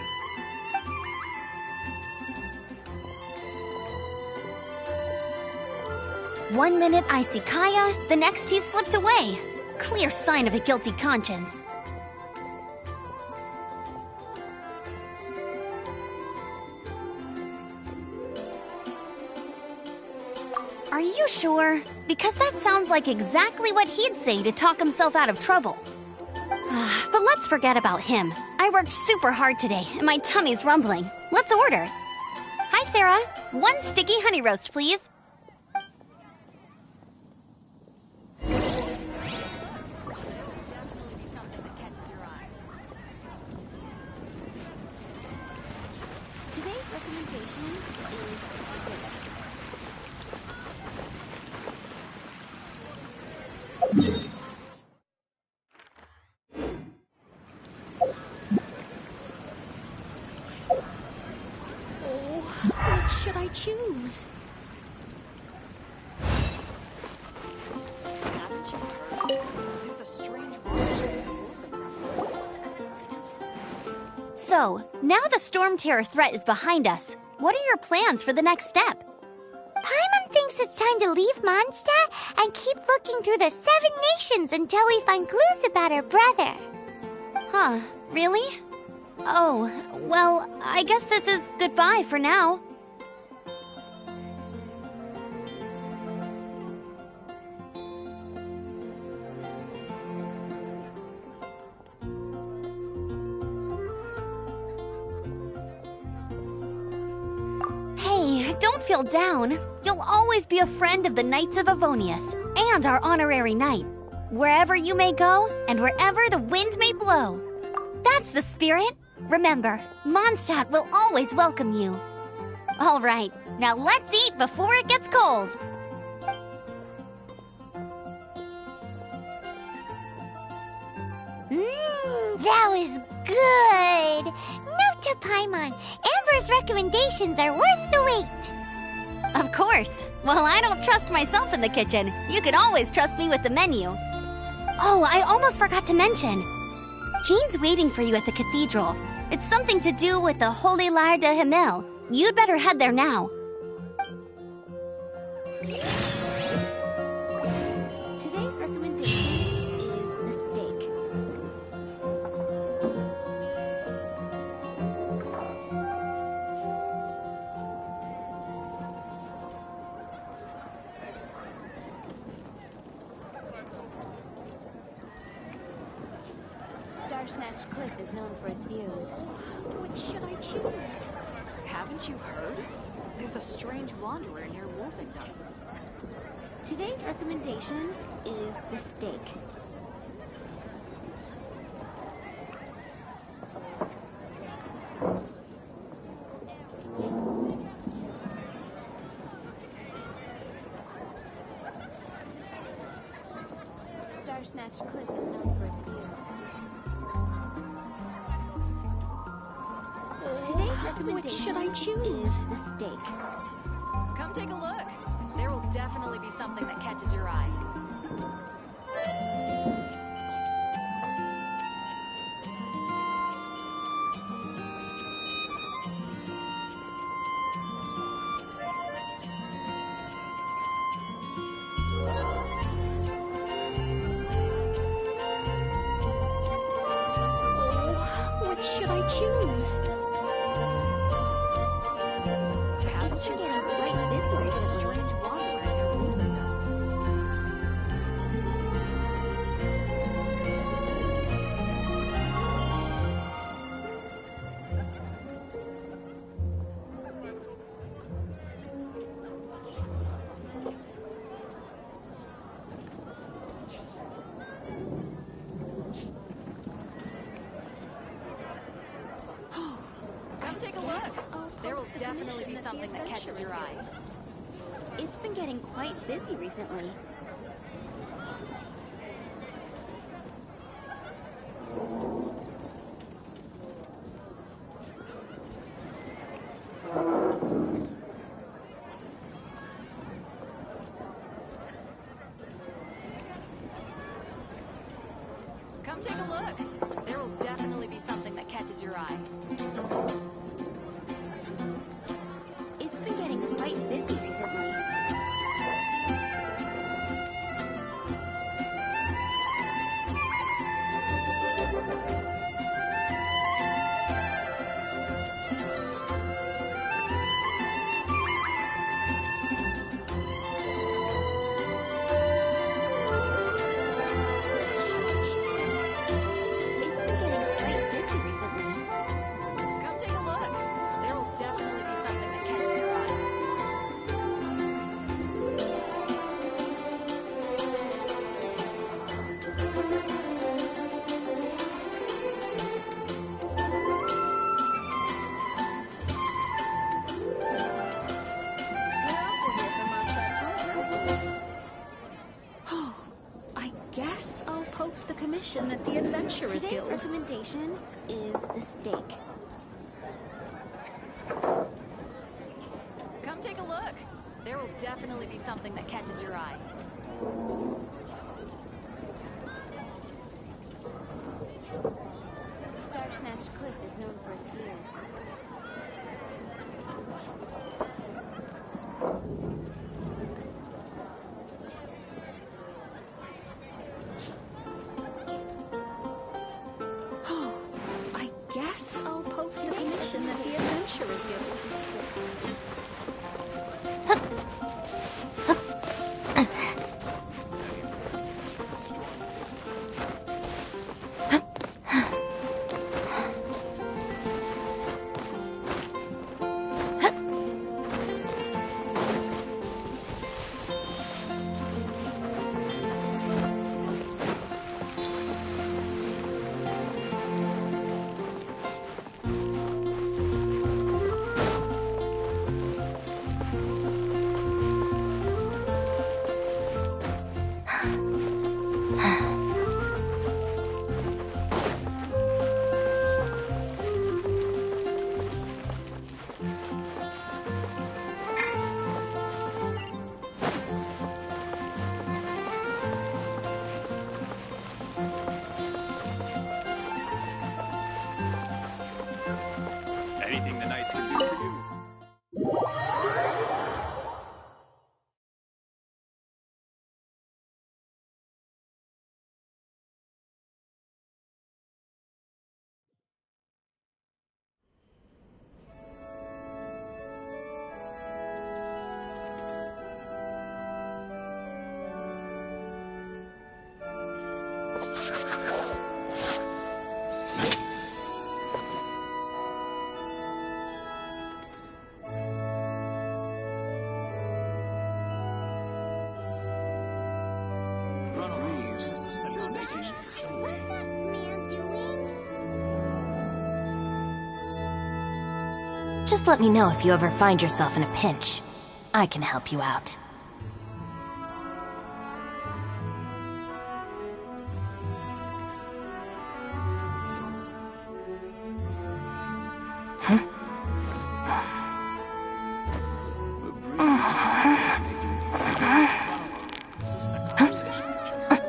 [SPEAKER 7] One minute I see Kaya, the next he's slipped away. Clear sign of a guilty conscience. Are you sure? Because that sounds like exactly what he'd say to talk himself out of trouble. But let's forget about him. I worked super hard today, and my tummy's rumbling. Let's order. Hi, Sarah. 1 sticky honey roast, please.
[SPEAKER 9] Today's recommendation is steak. What should I choose? Haven't you heard? There's a strange
[SPEAKER 7] So, now the Storm Terror threat is behind us. What are your plans for the next step?
[SPEAKER 3] Paimon thinks it's time to leave Mondstadt and keep looking through the 7 nations until we find clues about her brother.
[SPEAKER 7] Huh, really? Oh, well, I guess this is goodbye for now. Hey, don't feel down. You'll always be a friend of the Knights of Avonius and our honorary knight. Wherever you may go and wherever the wind may blow. That's the spirit. Remember, Mondstadt will always welcome you. All right, now let's eat before it gets cold.
[SPEAKER 3] That was good. Note to Paimon, Amber's recommendations are worth the wait.
[SPEAKER 7] Of course. Well, I don't trust myself in the kitchen. You can always trust me with the menu. Oh, I almost forgot to mention. Jean's waiting for you at the cathedral. It's something to do with the Holy Lyre de Himmel. You'd better head there now.
[SPEAKER 9] Today's recommendation is the steak. Star Snatch Cliff is known for its views. What should I choose?
[SPEAKER 12] Haven't you heard? There's a strange wanderer near Wolfendom.
[SPEAKER 9] Today's recommendation is the steak. Star Snatch Cliff is known for its views. Today's recommendation
[SPEAKER 12] which should I choose?
[SPEAKER 9] is the steak.
[SPEAKER 12] Come take a look. There will definitely be something that catches your eye.
[SPEAKER 9] Oh, which should I choose?
[SPEAKER 12] It's been getting quite busy. There's a strange wanderer in your movement. Come take a look. There will definitely be something that catches your eye.
[SPEAKER 9] It's been getting quite busy recently.
[SPEAKER 12] Come take a look. There will definitely be something that catches your eye.
[SPEAKER 9] It's been getting quite busy recently. It's been getting quite busy recently.
[SPEAKER 12] Come take a look. There will definitely be something that catches your eye.
[SPEAKER 9] We're also here for Mondstadt's home.
[SPEAKER 12] Oh, I guess I'll post the commission at the Adventurers
[SPEAKER 9] Today's
[SPEAKER 12] Guild.
[SPEAKER 9] recommendation is the steak.
[SPEAKER 12] Come take a look. There will definitely be something that catches your eye.
[SPEAKER 9] Star Snatch Cliff is known for its views.
[SPEAKER 12] Oh, I guess I'll post the commission at the Adventurers Guild.
[SPEAKER 13] Anything the knights can do for you.
[SPEAKER 14] Just let me know if you ever find yourself in a pinch. I can help you out.
[SPEAKER 13] This isn't a conversation for children.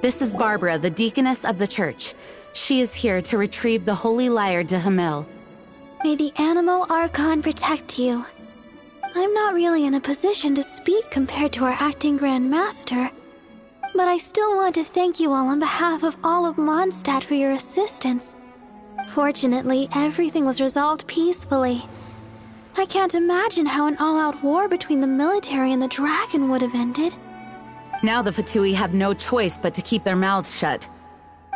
[SPEAKER 4] This is Barbara, the deaconess of the church. She is here to retrieve the holy lyre de Hamel.
[SPEAKER 3] May the Animo Archon protect you. I'm not really in a position to speak compared to our acting Grand Master, but I still want to thank you all on behalf of all of Mondstadt for your assistance. Fortunately, everything was resolved peacefully. I can't imagine how an all-out war between the military and the dragon would have ended.
[SPEAKER 4] Now the Fatui have no choice but to keep their mouths shut.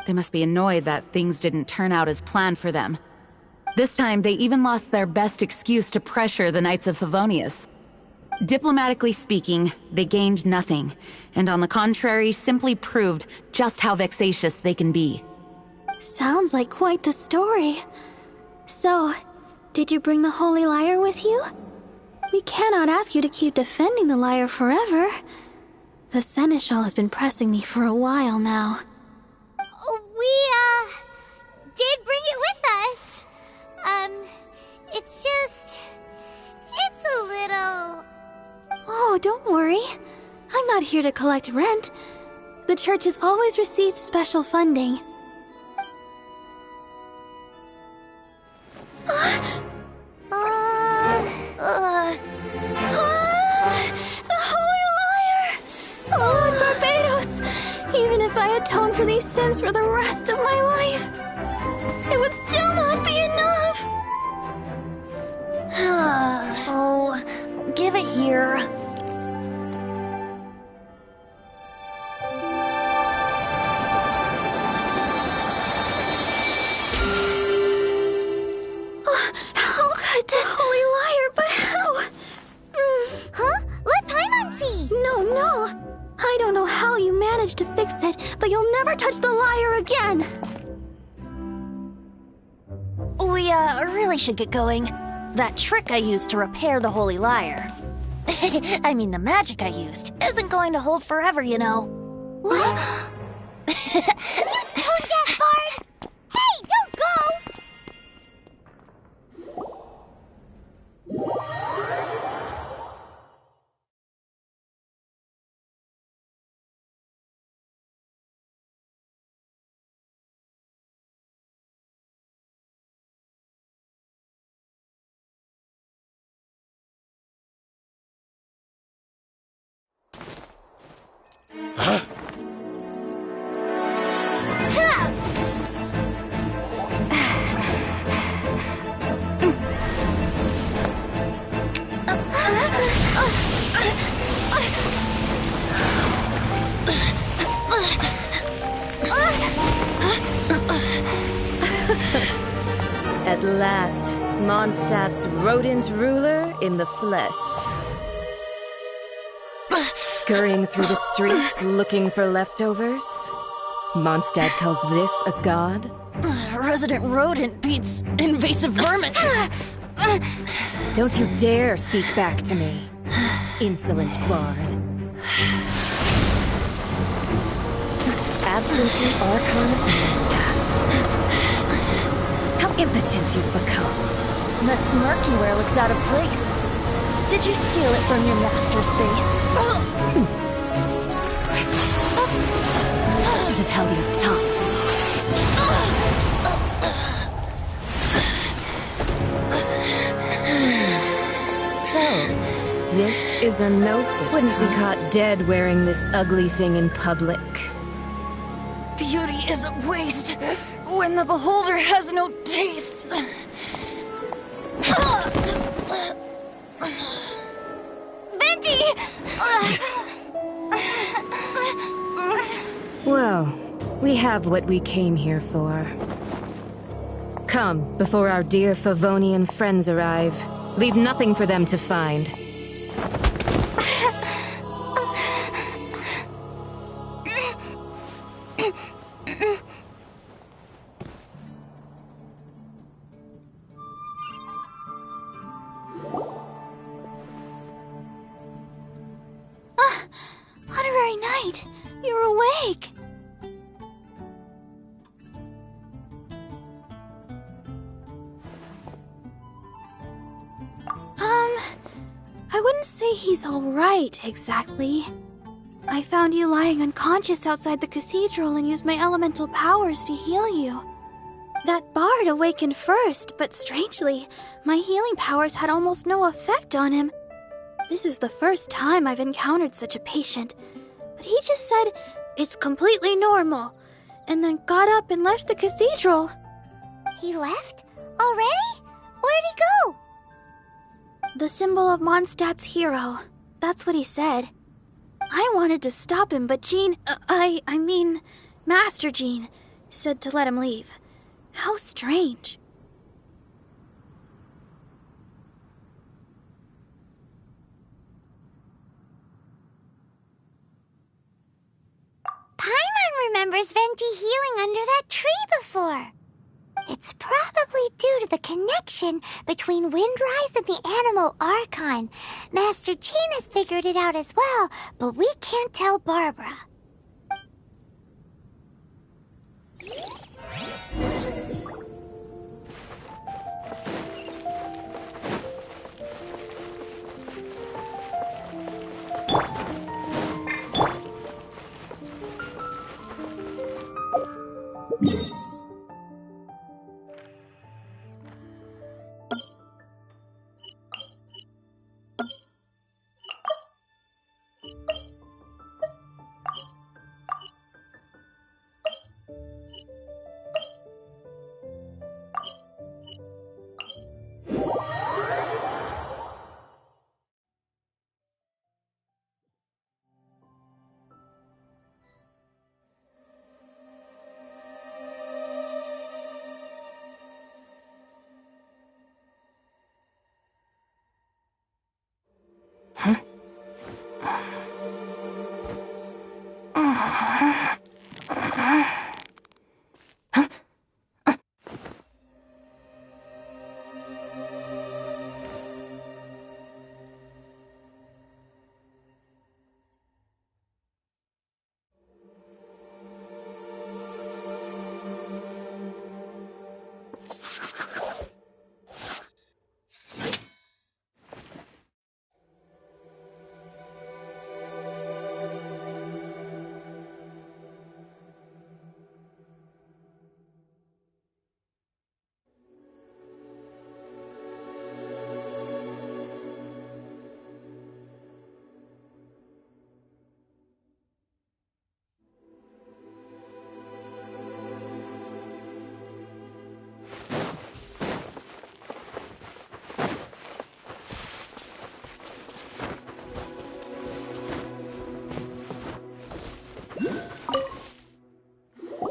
[SPEAKER 4] They must be annoyed that things didn't turn out as planned for them. This time, they even lost their best excuse to pressure the Knights of Favonius. Diplomatically speaking, they gained nothing, and on the contrary, simply proved just how vexatious they can be.
[SPEAKER 3] Sounds like quite the story. So, did you bring the Holy Lyre with you? We cannot ask you to keep defending the lyre forever. The Seneschal has been pressing me for a while now.
[SPEAKER 15] We, did bring it with us. It's a little...
[SPEAKER 3] Oh, don't worry. I'm not here to collect rent. The church has always received special funding. The Holy Lyre! Lord Barbados! Even if I atone for these sins for the rest of my life, it would still not be enough!
[SPEAKER 2] Oh, give it here.
[SPEAKER 3] How could this Holy Lyre, but how?
[SPEAKER 15] Huh? Let Paimon see!
[SPEAKER 3] No. I don't know how you managed to fix it, but you'll never touch the lyre again!
[SPEAKER 2] We, really should get going. That trick I used to repair the Holy Lyre. I mean, the magic I used isn't going to hold forever, you know.
[SPEAKER 3] What?
[SPEAKER 15] You tone-deaf bard! Hey, don't go!
[SPEAKER 8] Huh?
[SPEAKER 16] At last, Mondstadt's rodent ruler in the flesh. Scurrying through the streets looking for leftovers? Mondstadt calls this a god?
[SPEAKER 2] Resident rodent beats invasive vermin.
[SPEAKER 16] Don't you dare speak back to me, insolent bard. Absentee Archon of Mondstadt. How impotent you've become.
[SPEAKER 2] That smirky wear looks out of place. Did you steal it from your master's base?
[SPEAKER 16] Should have held your tongue. So, this is a gnosis. Wouldn't be caught dead wearing this ugly thing in public.
[SPEAKER 2] Beauty is a waste when the beholder has no taste.
[SPEAKER 15] Venti!
[SPEAKER 16] Well, we have what we came here for. Come, before our dear Favonian friends arrive. Leave nothing for them to find.
[SPEAKER 10] right. You're awake. I wouldn't say he's alright, exactly. I found you lying unconscious outside the cathedral and used my elemental powers to heal you. That bard awakened first, but strangely, my healing powers had almost no effect on him. This is the first time I've encountered such a patient, but he just said, "It's completely normal," and then got up and left the cathedral.
[SPEAKER 3] He left? Already? Where'd he go?
[SPEAKER 10] The symbol of Mondstadt's hero. That's what he said. I wanted to stop him, but Jean, I mean, Master Jean, said to let him leave. How strange.
[SPEAKER 3] Paimon remembers Venti healing under that tree before. It's probably due to the connection between Windrise and the Animal Archon. Master Jean has figured it out as well, but we can't tell Barbara.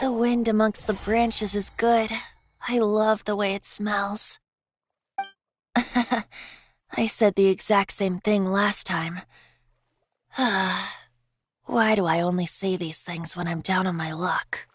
[SPEAKER 2] The wind amongst the branches is good. I love the way it smells. I said the exact same thing last time. Why do I only say these things when I'm down on my luck?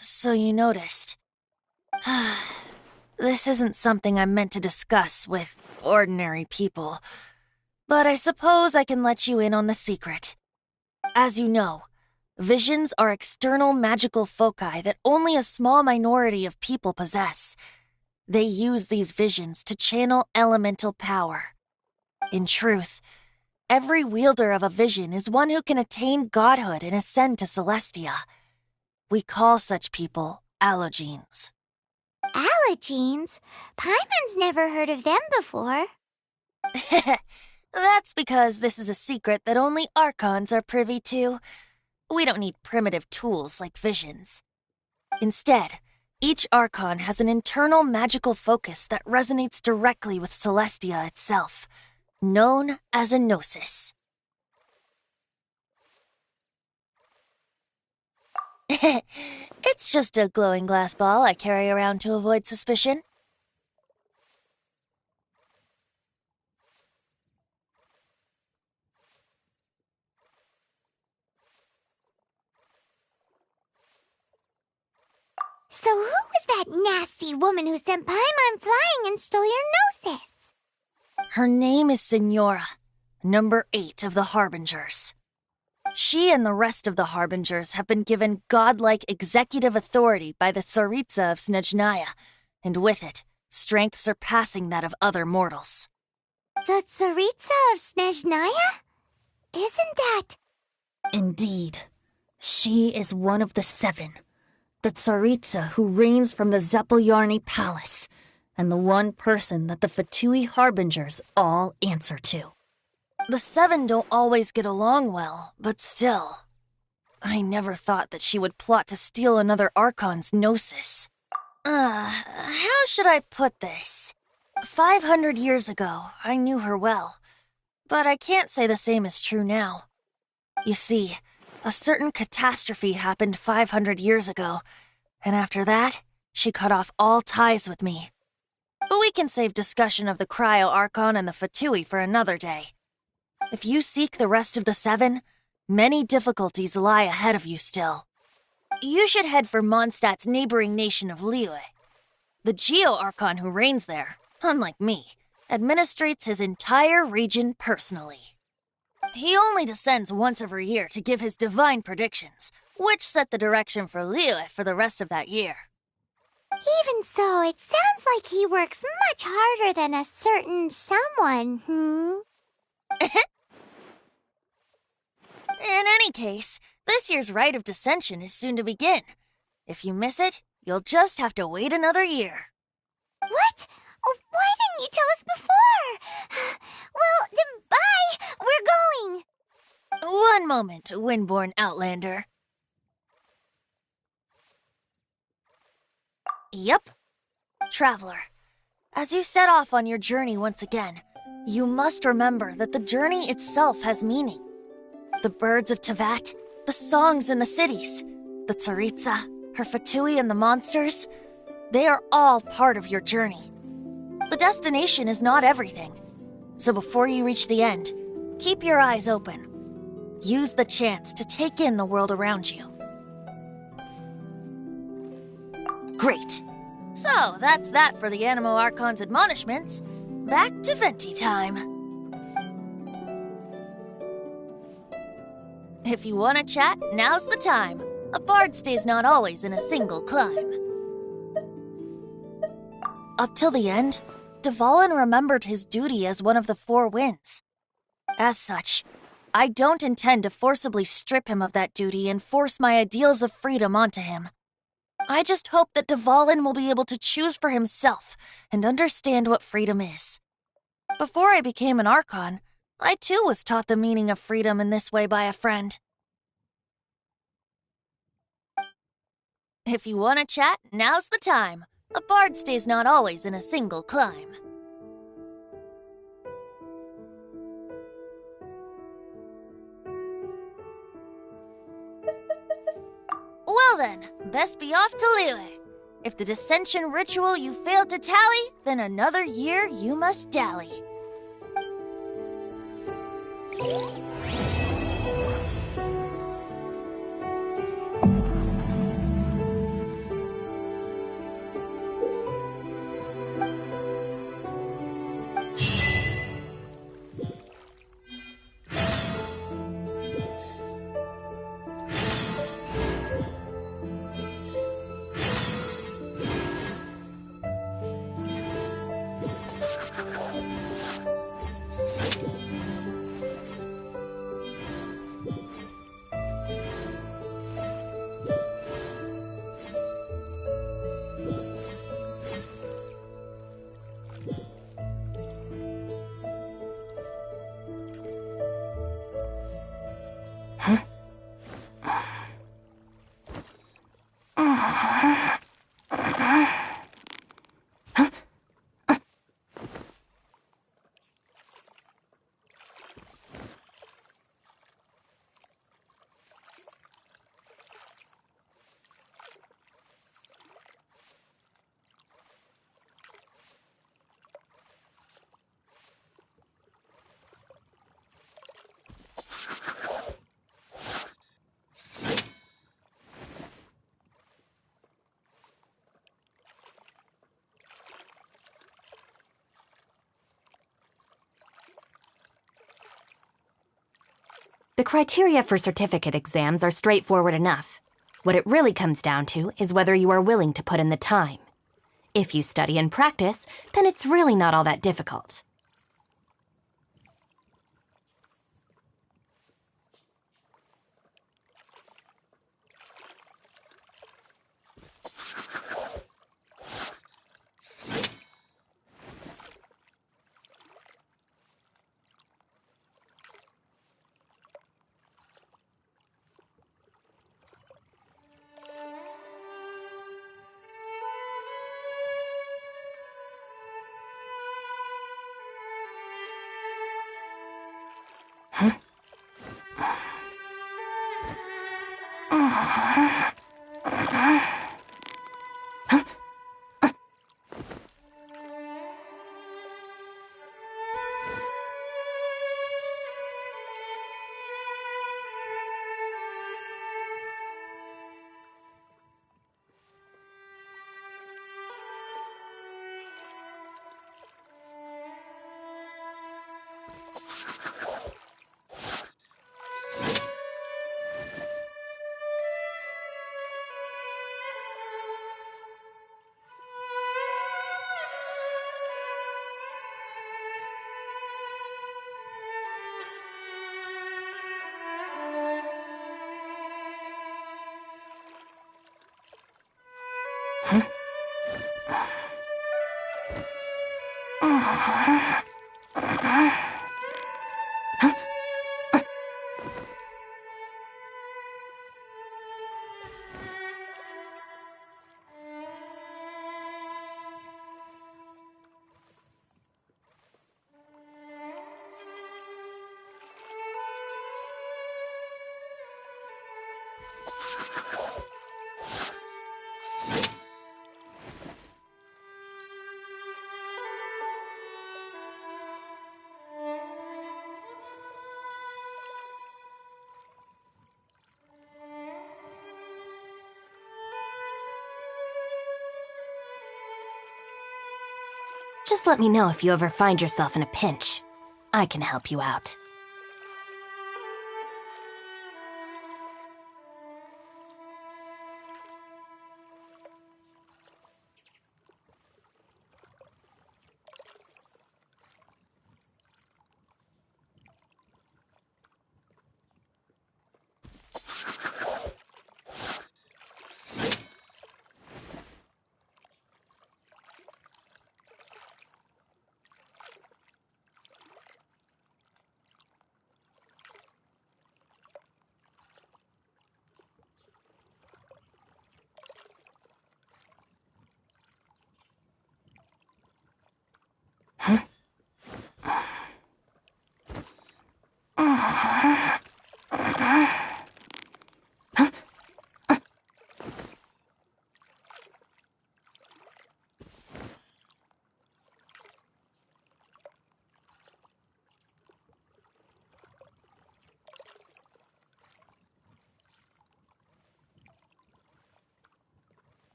[SPEAKER 2] So you noticed. This isn't something I'm meant to discuss with ordinary people, but I suppose I can let you in on the secret. As you know, visions are external magical foci that only a small minority of people possess. They use these visions to channel elemental power. In truth, every wielder of a vision is one who can attain godhood and ascend to Celestia. We call such people allogenes.
[SPEAKER 3] Allogenes? Paimon's never heard of them before.
[SPEAKER 2] That's because this is a secret that only Archons are privy to. We don't need primitive tools like visions. Instead, each Archon has an internal magical focus that resonates directly with Celestia itself, known as a gnosis. It's just a glowing glass ball I carry around to avoid suspicion.
[SPEAKER 3] So who was that nasty woman who sent Paimon flying and stole your gnosis?
[SPEAKER 2] Her name is Signora, number 8 of the Harbingers. She and the rest of the Harbingers have been given godlike executive authority by the Tsaritsa of Snezhnaya, and with it, strength surpassing that of other mortals.
[SPEAKER 3] The Tsaritsa of Snezhnaya? Isn't that...
[SPEAKER 2] Indeed. She is one of the 7. The Tsaritsa who reigns from the Zeppeljárny Palace, and the one person that the Fatui Harbingers all answer to. The 7 don't always get along well, but still. I never thought that she would plot to steal another Archon's gnosis. How should I put this? 500 years ago, I knew her well, but I can't say the same is true now. You see, a certain catastrophe happened 500 years ago, and after that, she cut off all ties with me. But we can save discussion of the Cryo Archon and the Fatui for another day. If you seek the rest of the 7, many difficulties lie ahead of you still. You should head for Mondstadt's neighboring nation of Liyue. The Geo-Archon who reigns there, unlike me, administrates his entire region personally. He only descends once every year to give his divine predictions, which set the direction for Liyue for the rest of that year.
[SPEAKER 3] Even so, it sounds like he works much harder than a certain someone,
[SPEAKER 2] In any case, this year's Rite of Descension is soon to begin. If you miss it, you'll just have to wait another year.
[SPEAKER 3] What? Oh, why didn't you tell us before? Well, then bye! We're going!
[SPEAKER 2] One moment, Windborn Outlander. Yep. Traveler, as you set off on your journey once again, you must remember that the journey itself has meaning. The birds of Tevat, the songs in the cities, the Tsaritsa, her Fatui and the monsters, they are all part of your journey. The destination is not everything. So before you reach the end, keep your eyes open. Use the chance to take in the world around you. Great. So that's that for the Animo Archon's admonishments. Back to Venti time. If you want to chat, now's the time. A bard stays not always in a single climb. Up till the end, Dvalin remembered his duty as one of the 4 winds. As such, I don't intend to forcibly strip him of that duty and force my ideals of freedom onto him. I just hope that Dvalin will be able to choose for himself and understand what freedom is. Before I became an Archon, I too was taught the meaning of freedom in this way by a friend. If you want to chat, now's the time. A bard stays not always in a single climb. Well then, best be off to Liyue. If the dissension ritual you failed to tally, then another year you must dally.
[SPEAKER 14] The criteria for certificate exams are straightforward enough. What it really comes down to is whether you are willing to put in the time. If you study and practice, then it's really not all that difficult. Just let me know if you ever find yourself in a pinch. I can help you out.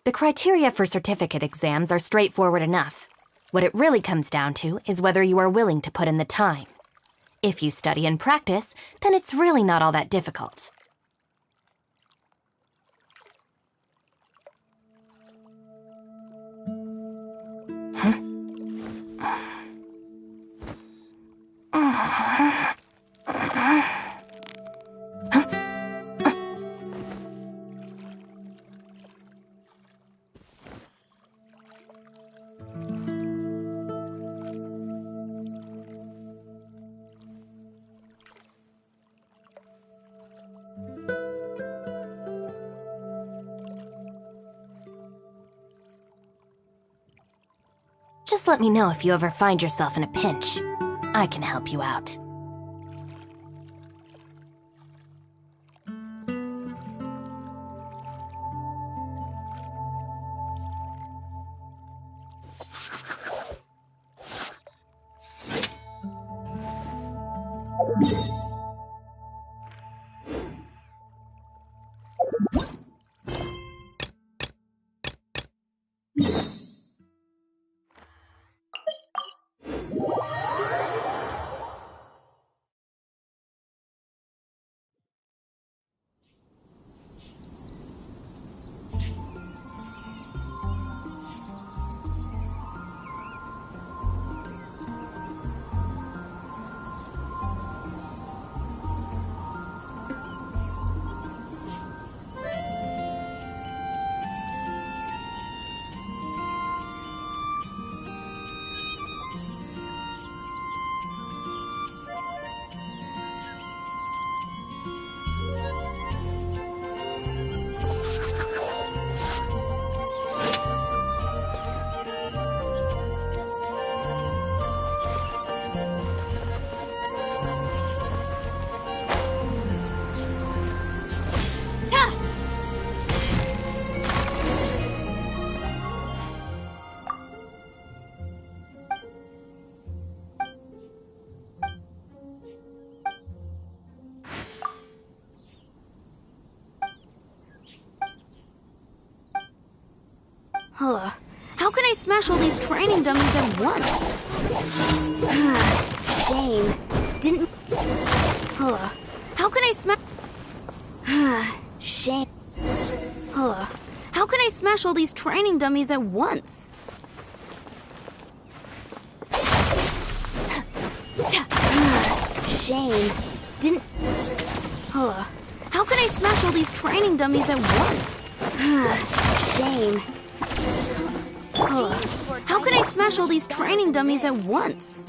[SPEAKER 14] The criteria for certificate exams are straightforward enough. What it really comes down to is whether you are willing to put in the time. If you study and practice, then it's really not all that difficult. Just let me know if you ever find yourself in a pinch. I can help you out.
[SPEAKER 12] How can I smash all these training dummies at once? Shame. Didn't... How can I smash... Shame. How can I smash all these training dummies at once? Shame. Didn't... How can I smash all these training dummies at once? Shame. How can I smash all these training dummies at once?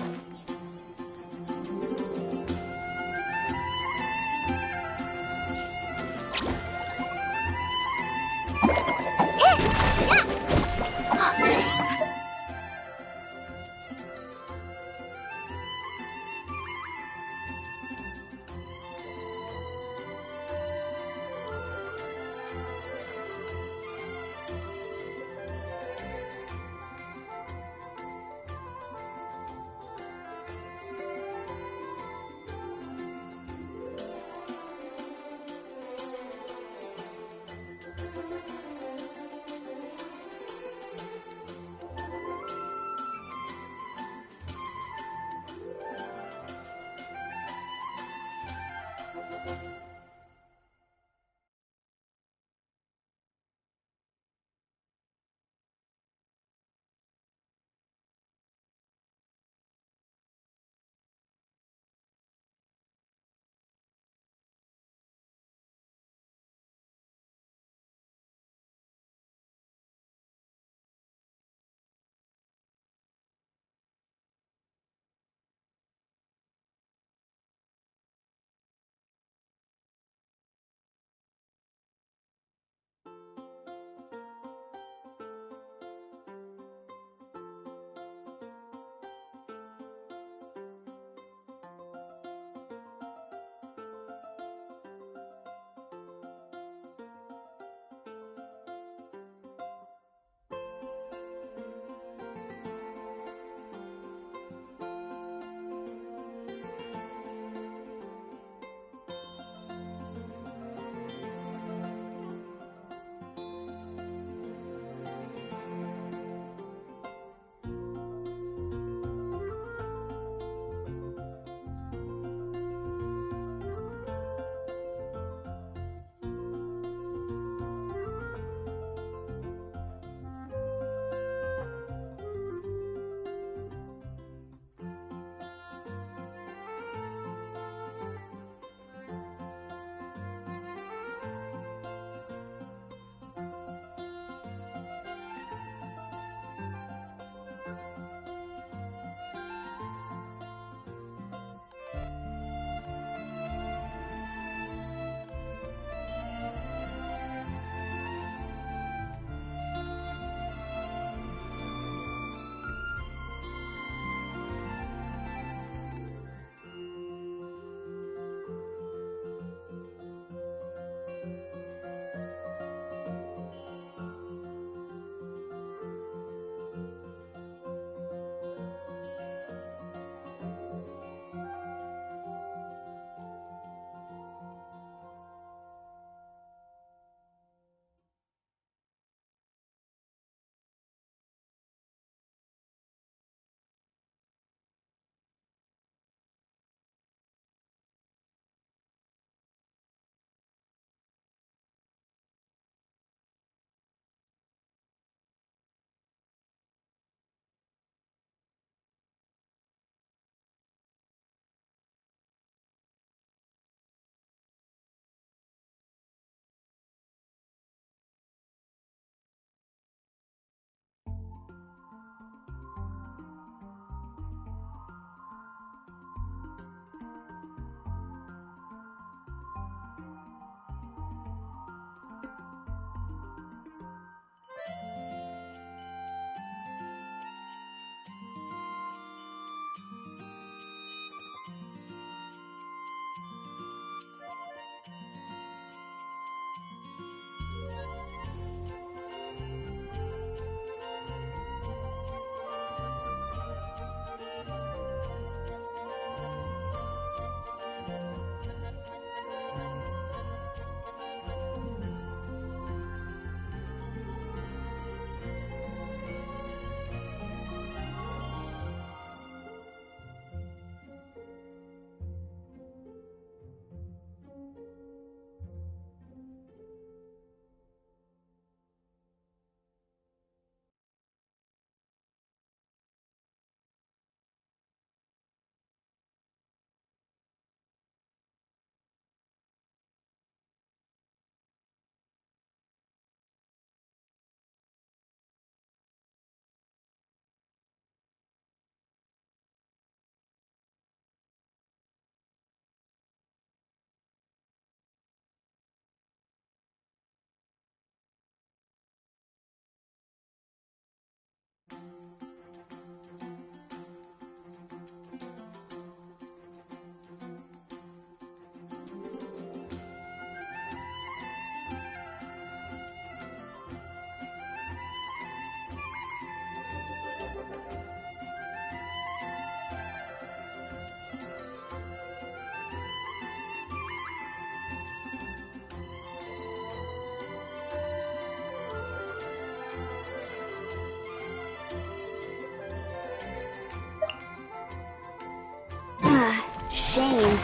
[SPEAKER 7] shame.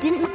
[SPEAKER 7] Didn't...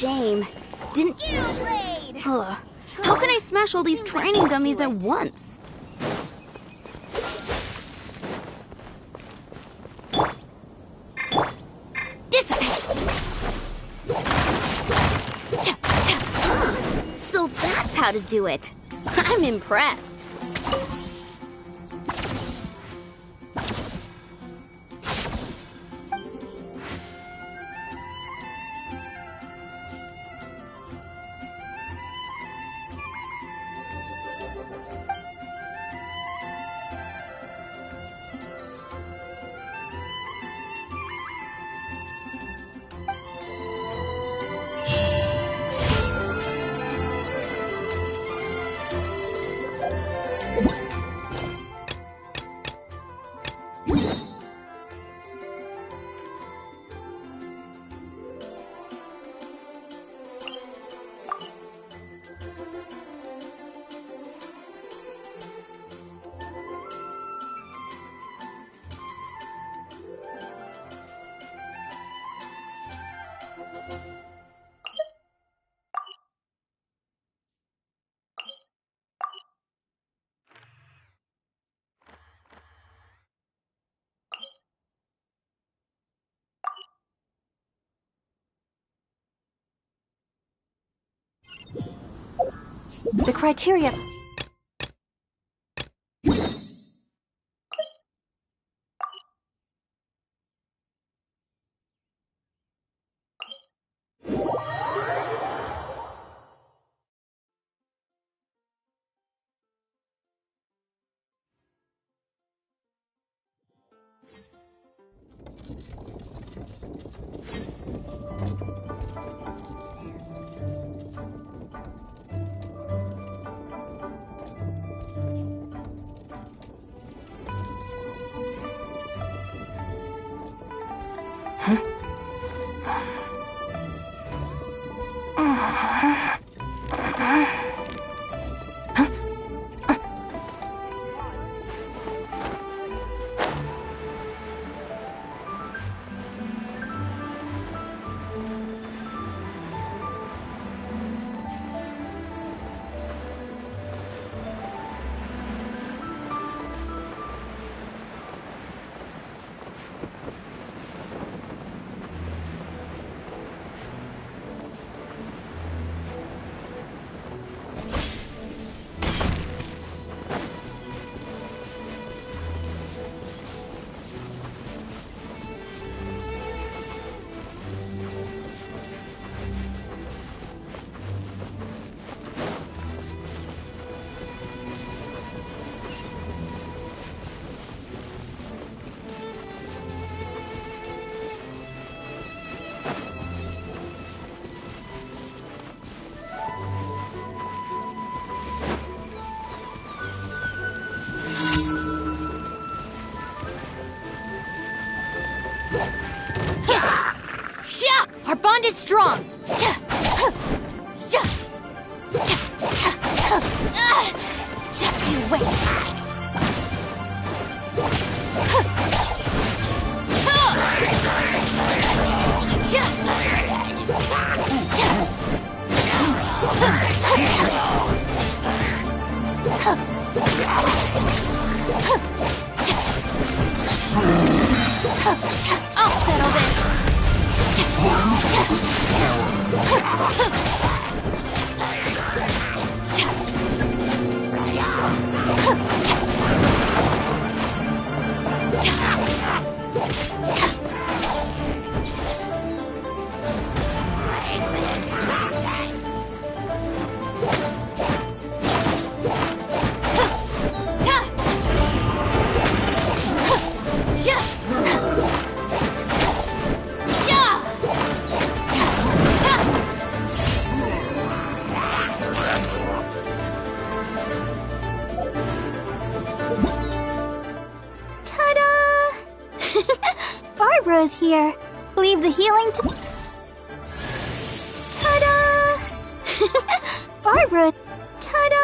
[SPEAKER 7] Shame. Didn't... How can I smash all these training dummies at once? So that's how to do it. I'm impressed.
[SPEAKER 14] The criteria...
[SPEAKER 12] Our bond is strong!
[SPEAKER 15] Just you wait.
[SPEAKER 12] I'll settle this!
[SPEAKER 3] Barbara's here. Leave the healing to... Ta-da! Barbara! Ta-da!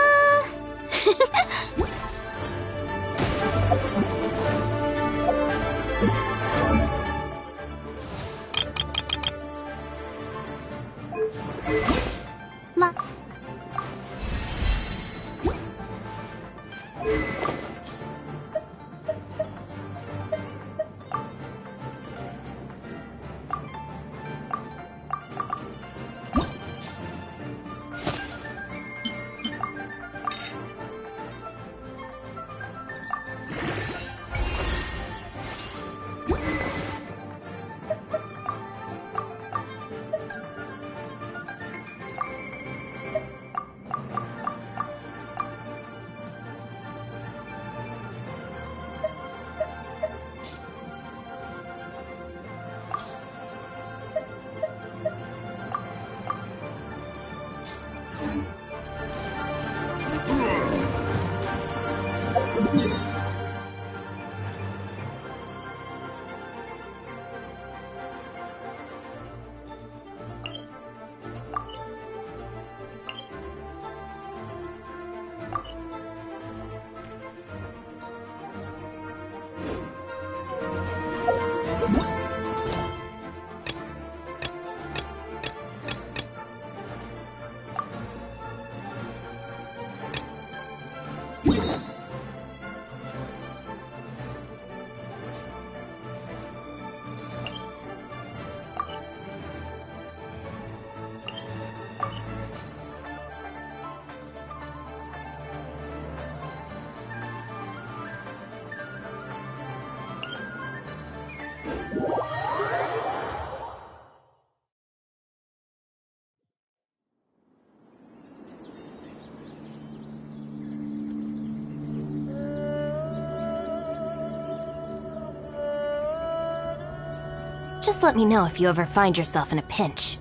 [SPEAKER 14] Just let me know if you ever find yourself in a pinch.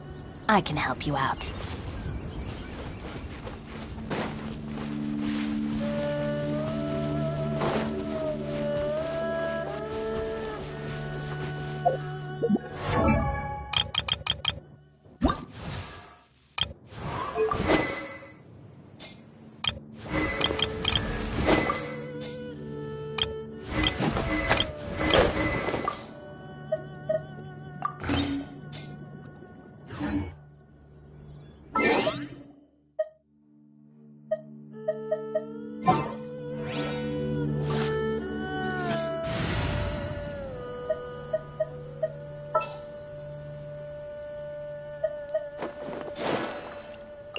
[SPEAKER 14] I can help you out.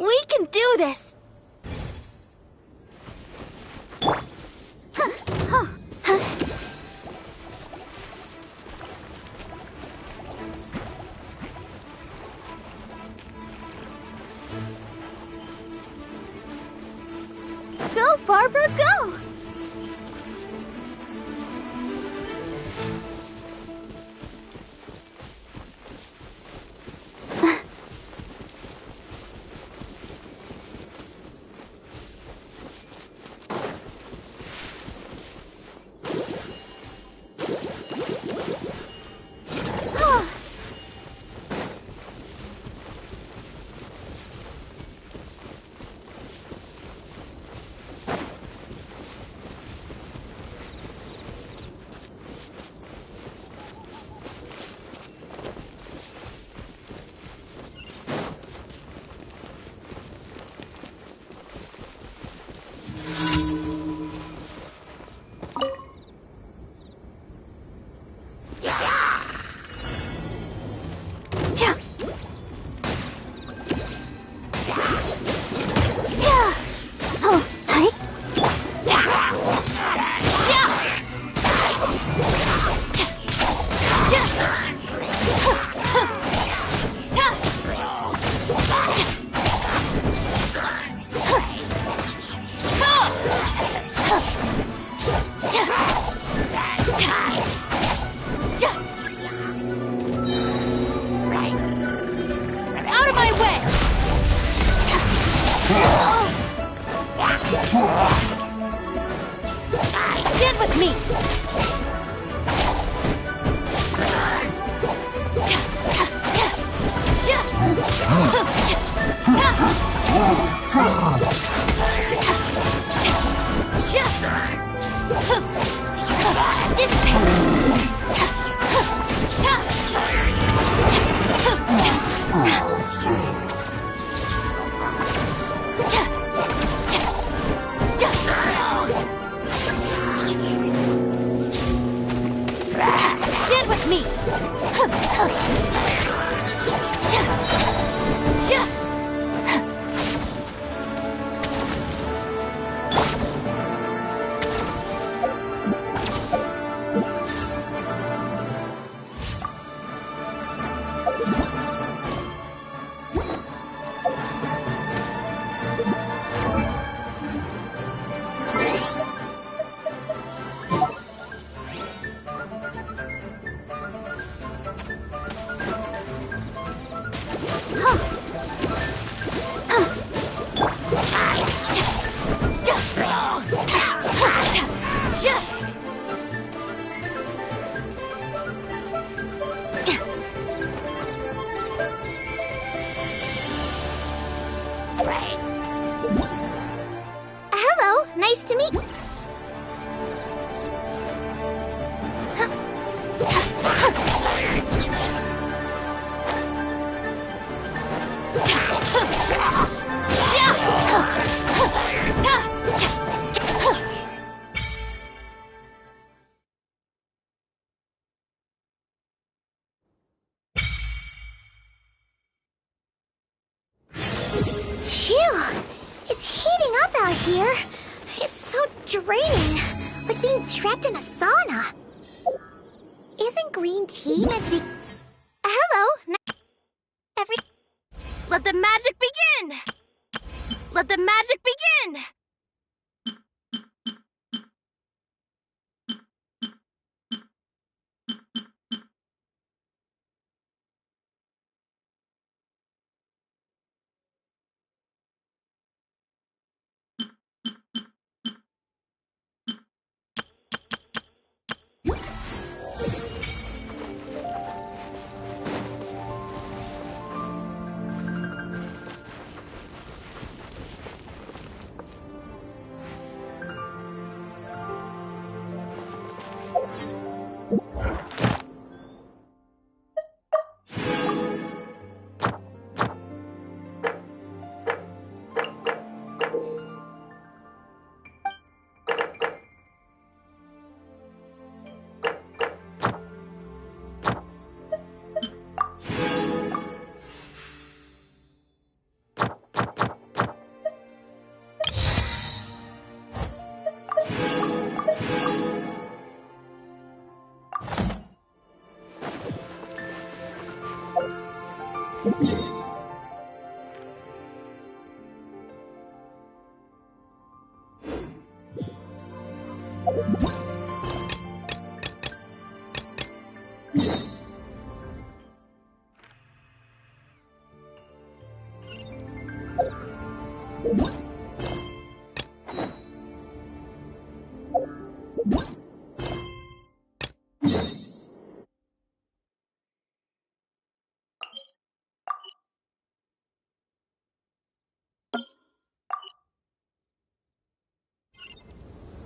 [SPEAKER 12] We can do this! Go, Barbara, go!
[SPEAKER 15] Stand with me!
[SPEAKER 12] Stand with me!
[SPEAKER 3] Hello, nice to meet you. Phew! It's heating up out here. It's so draining. Like being trapped in a sauna. Isn't green tea meant to be... Hello.
[SPEAKER 12] Let the magic begin! Let the magic begin!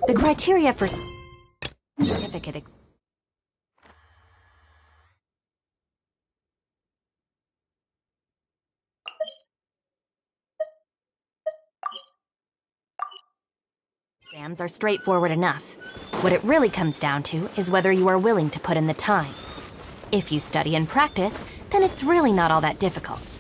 [SPEAKER 14] The criteria for certificate exams are straightforward enough. What it really comes down to is whether you are willing to put in the time. If you study and practice, then it's really not all that difficult.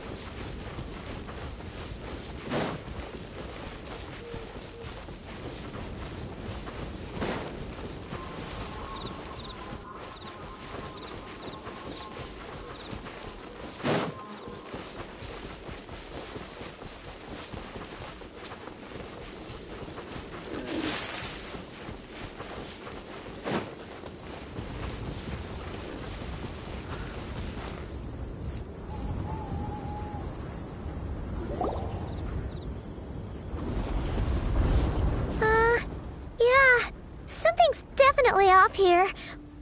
[SPEAKER 3] Off here.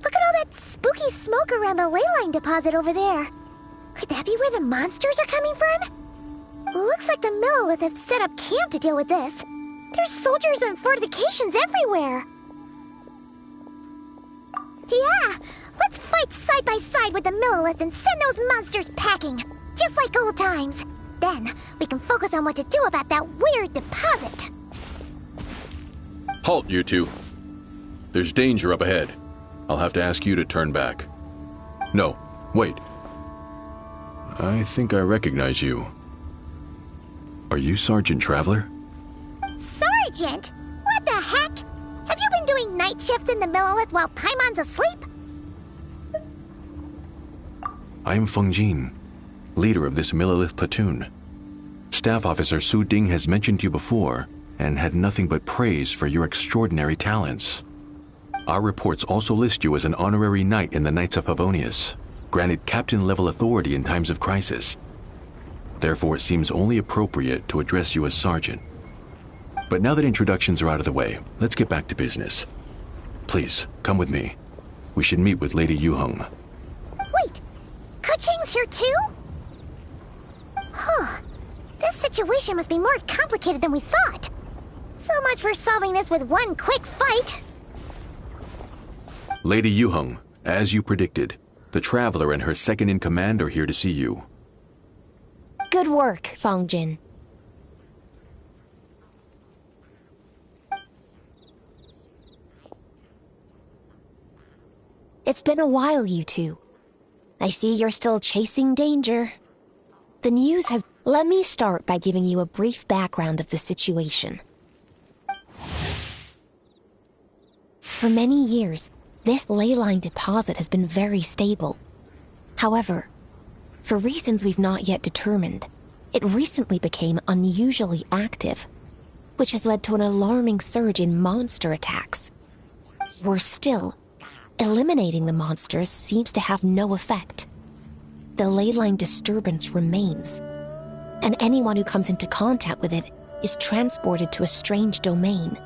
[SPEAKER 3] Look at all that spooky smoke around the ley line deposit over there. Could that be where the monsters are coming from? Looks like the Millilith have set up camp to deal with this. There's soldiers and fortifications everywhere. Yeah, let's fight side by side with the Millilith and send those monsters packing, just like old times. Then we can focus on what to do about that weird deposit.
[SPEAKER 6] Halt, you two. There's danger up ahead. I'll have to ask you to turn back. No, wait. I think I recognize you. Are you Sergeant Traveler?
[SPEAKER 3] Sergeant? What the heck? Have you been doing night shifts in the Millilith while Paimon's asleep?
[SPEAKER 6] I'm Feng Jin, leader of this Millilith platoon. Staff Officer Su Ding has mentioned you before and had nothing but praise for your extraordinary talents. Our reports also list you as an honorary knight in the Knights of Favonius, granted captain-level authority in times of crisis. Therefore, it seems only appropriate to address you as Sergeant. But now that introductions are out of the way, let's get back to business. Please, come with me. We should meet with Lady Yuheng.
[SPEAKER 3] Wait, Keqing's here too? Huh. This situation must be more complicated than we thought. So much for solving this with one quick fight.
[SPEAKER 6] Lady Yuheng, as you predicted, the Traveler and her second-in-command are here to see you.
[SPEAKER 14] Good work, Feng Jin. It's been a while, you two. I see you're still chasing danger. The news has... Let me start by giving you a brief background of the situation. For many years, This leyline deposit has been very stable. However, for reasons we've not yet determined, it recently became unusually active, which has led to an alarming surge in monster attacks. Worse still, eliminating the monsters seems to have no effect. The leyline disturbance remains, and anyone who comes into contact with it is transported to a strange domain.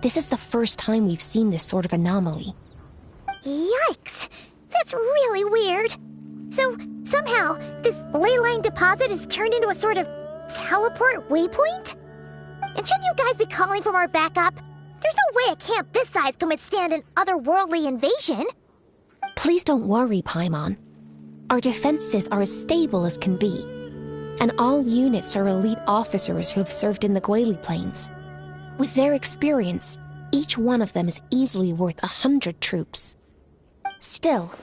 [SPEAKER 14] This is the first time we've seen this sort of anomaly.
[SPEAKER 3] Yikes! That's really weird. So, somehow, this leyline deposit is turned into a sort of teleport waypoint? And shouldn't you guys be calling for more backup? There's no way a camp this size can withstand an otherworldly invasion.
[SPEAKER 14] Please don't worry, Paimon. Our defenses are as stable as can be, and all units are elite officers who have served in the Guili Plains. With their experience, each one of them is easily worth 100 troops. Still,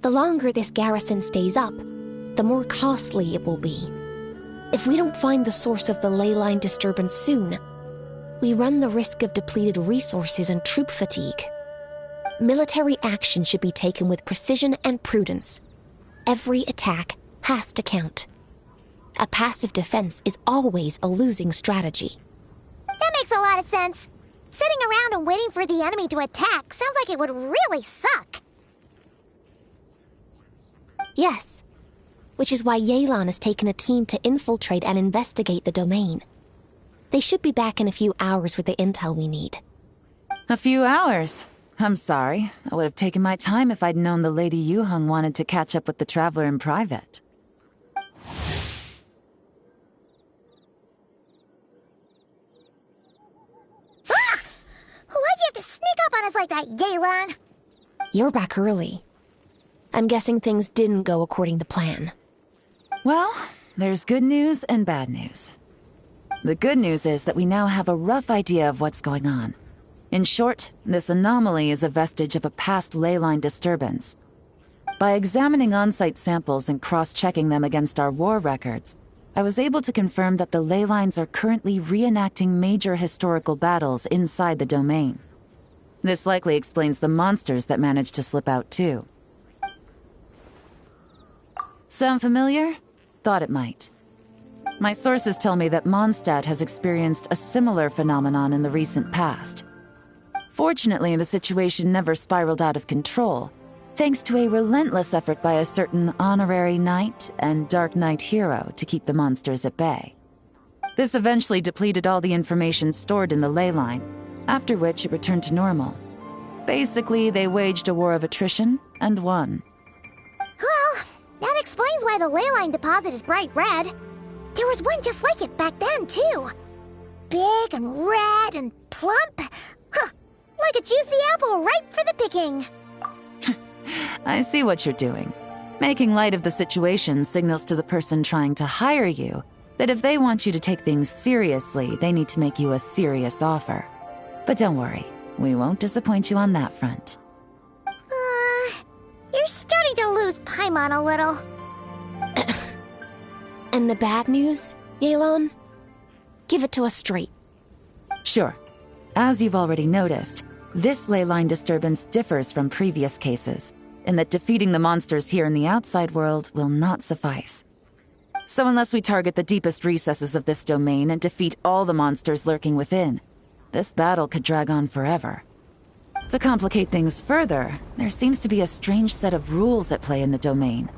[SPEAKER 14] the longer this garrison stays up, the more costly it will be. If we don't find the source of the leyline disturbance soon, we run the risk of depleted resources and troop fatigue. Military action should be taken with precision and prudence. Every attack has to count. A passive defense is always a losing strategy.
[SPEAKER 3] That makes a lot of sense. Sitting around and waiting for the enemy to attack sounds like it would really suck.
[SPEAKER 14] Yes, which is why Yelan has taken a team to infiltrate and investigate the domain. They should be back in a few hours with the intel we need.
[SPEAKER 17] A few hours? I'm sorry. I would have taken my time if I'd known the Lady Yuheng wanted to catch up with the Traveler in private.
[SPEAKER 3] Ah! Why'd you have to sneak up on us like that, Yelan?
[SPEAKER 14] You're back early. I'm guessing things didn't go according to plan.
[SPEAKER 17] Well, there's good news and bad news. The good news is that we now have a rough idea of what's going on. In short, this anomaly is a vestige of a past leyline disturbance. By examining on-site samples and cross-checking them against our war records, I was able to confirm that the ley lines are currently reenacting major historical battles inside the domain. This likely explains the monsters that managed to slip out too. Sound familiar? Thought it might. My sources tell me that Mondstadt has experienced a similar phenomenon in the recent past. Fortunately, the situation never spiraled out of control, thanks to a relentless effort by a certain honorary knight and dark knight hero to keep the monsters at bay. This eventually depleted all the information stored in the ley line, after which it returned to normal. Basically, they waged a war of attrition and won.
[SPEAKER 3] Well, that explains why the leyline deposit is bright red. There was one just like it back then, too. Big and red and plump. Huh, like a juicy apple ripe for the picking.
[SPEAKER 17] I see what you're doing. Making light of the situation signals to the person trying to hire you that if they want you to take things seriously, they need to make you a serious offer. But don't worry, we won't disappoint you on that front.
[SPEAKER 3] You're starting to lose Paimon a little.
[SPEAKER 14] And the bad news, Yelan? Give it to us straight.
[SPEAKER 17] Sure. As you've already noticed, this leyline disturbance differs from previous cases, in that defeating the monsters here in the outside world will not suffice. So unless we target the deepest recesses of this domain and defeat all the monsters lurking within, this battle could drag on forever. To complicate things further, there seems to be a strange set of rules at play in the domain.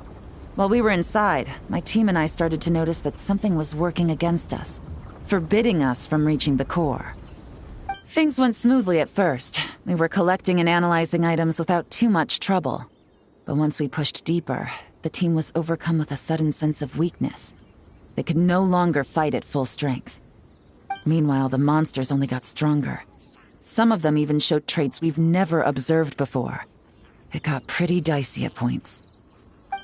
[SPEAKER 17] While we were inside, my team and I started to notice that something was working against us, forbidding us from reaching the core. Things went smoothly at first. We were collecting and analyzing items without too much trouble. But once we pushed deeper, the team was overcome with a sudden sense of weakness. They could no longer fight at full strength. Meanwhile, the monsters only got stronger. Some of them even showed traits we've never observed before. It got pretty dicey at points.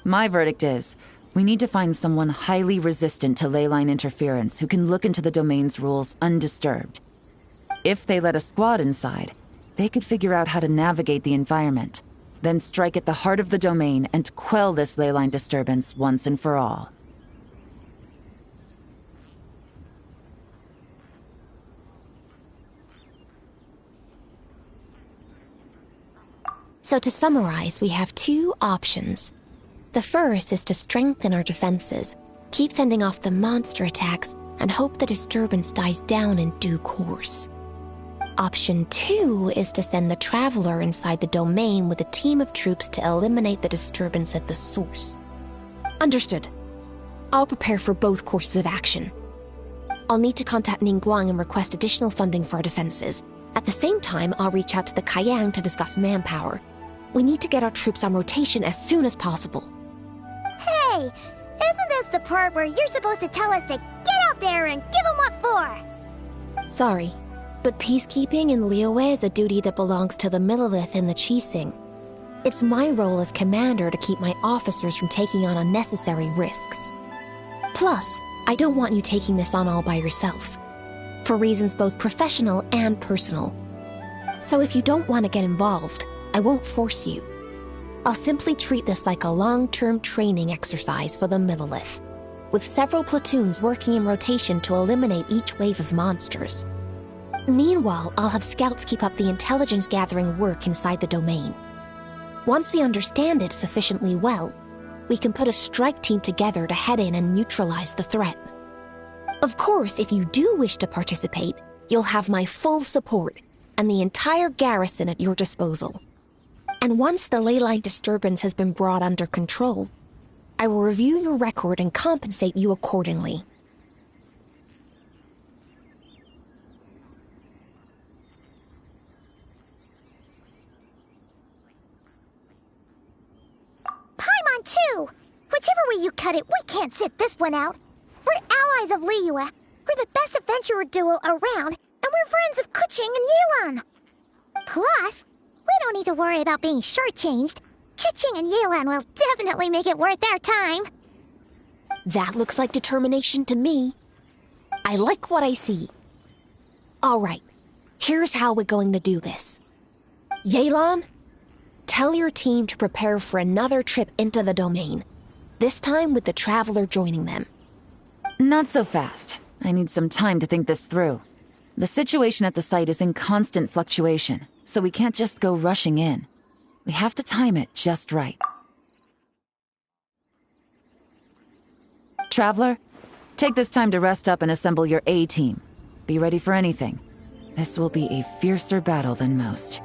[SPEAKER 17] My verdict is, we need to find someone highly resistant to leyline interference who can look into the domain's rules undisturbed. If they let a squad inside, they could figure out how to navigate the environment, then strike at the heart of the domain and quell this leyline disturbance once and for all.
[SPEAKER 14] So to summarize, we have two options. The first is to strengthen our defenses, keep fending off the monster attacks, and hope the disturbance dies down in due course. Option 2 is to send the Traveler inside the domain with a team of troops to eliminate the disturbance at the source. Understood. I'll prepare for both courses of action. I'll need to contact Ningguang and request additional funding for our defenses. At the same time, I'll reach out to the Kayang to discuss manpower. We need to get our troops on rotation as soon as possible.
[SPEAKER 3] Hey, isn't this the part where you're supposed to tell us to get out there and give them what for?
[SPEAKER 14] Sorry, but peacekeeping in Liyue is a duty that belongs to the Millelith and the Qixing. It's my role as commander to keep my officers from taking on unnecessary risks. Plus, I don't want you taking this on all by yourself, for reasons both professional and personal. So if you don't want to get involved, I won't force you. I'll simply treat this like a long-term training exercise for the Millelith, with several platoons working in rotation to eliminate each wave of monsters. Meanwhile, I'll have scouts keep up the intelligence-gathering work inside the domain. Once we understand it sufficiently well, we can put a strike team together to head in and neutralize the threat. Of course, if you do wish to participate, you'll have my full support and the entire garrison at your disposal. And once the leyline disturbance has been brought under control, I will review your record and compensate you accordingly.
[SPEAKER 3] Paimon too! Whichever way you cut it, we can't sit this one out. We're allies of Liyue. We're the best adventurer duo around, and we're friends of Keqing and Yelan. Plus, we don't need to worry about being shortchanged. Keqing and Yelan will definitely make it worth our time.
[SPEAKER 14] That looks like determination to me. I like what I see. All right, here's how we're going to do this. Yelan, tell your team to prepare for another trip into the domain, this time with the Traveler joining them.
[SPEAKER 17] Not so fast. I need some time to think this through. The situation at the site is in constant fluctuation, so we can't just go rushing in. We have to time it just right. Traveler, take this time to rest up and assemble your A-team. Be ready for anything. This will be a fiercer battle than most.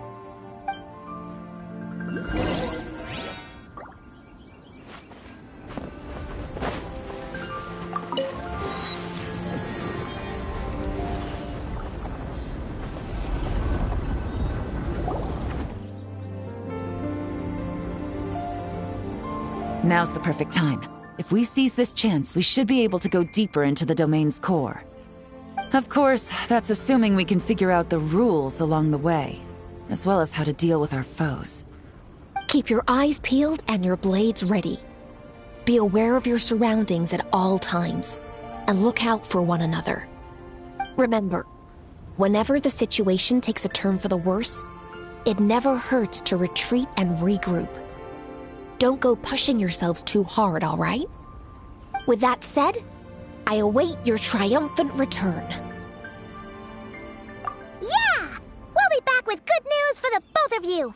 [SPEAKER 17] Now's the perfect time. If we seize this chance, we should be able to go deeper into the domain's core. Of course, that's assuming we can figure out the rules along the way, as well as how to deal with our foes.
[SPEAKER 14] Keep your eyes peeled and your blades ready. Be aware of your surroundings at all times, and look out for one another. Remember, whenever the situation takes a turn for the worse, it never hurts to retreat and regroup. Don't go pushing yourselves too hard, all right? With that said, I await your triumphant return.
[SPEAKER 3] Yeah! We'll be back with good news for the both of you!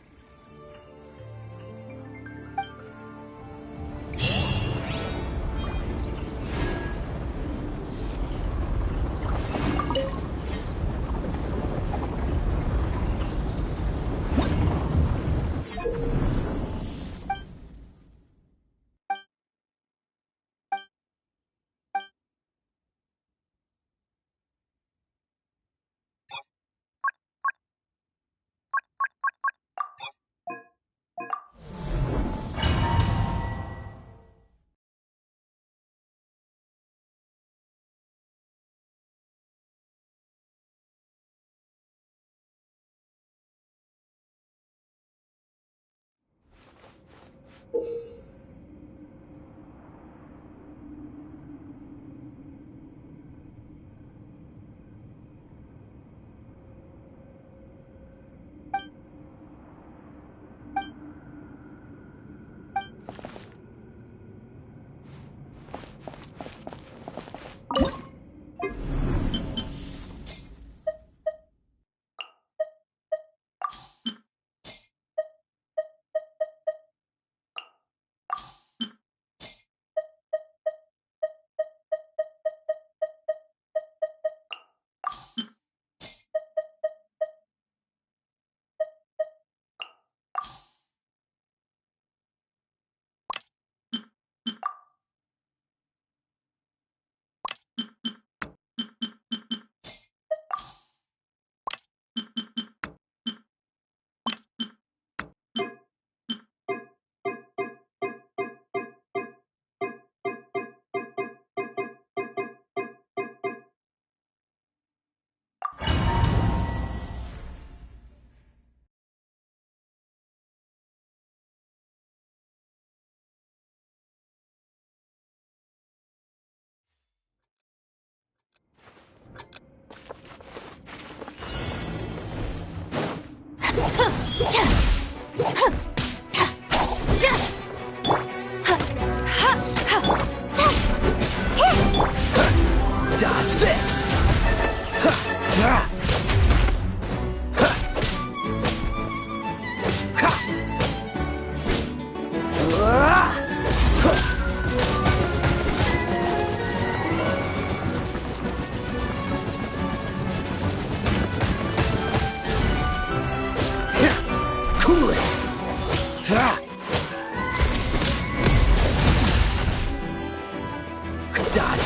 [SPEAKER 11] Dodge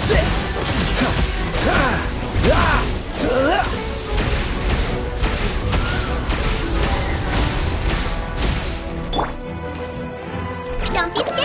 [SPEAKER 11] this!
[SPEAKER 3] Don't be scared.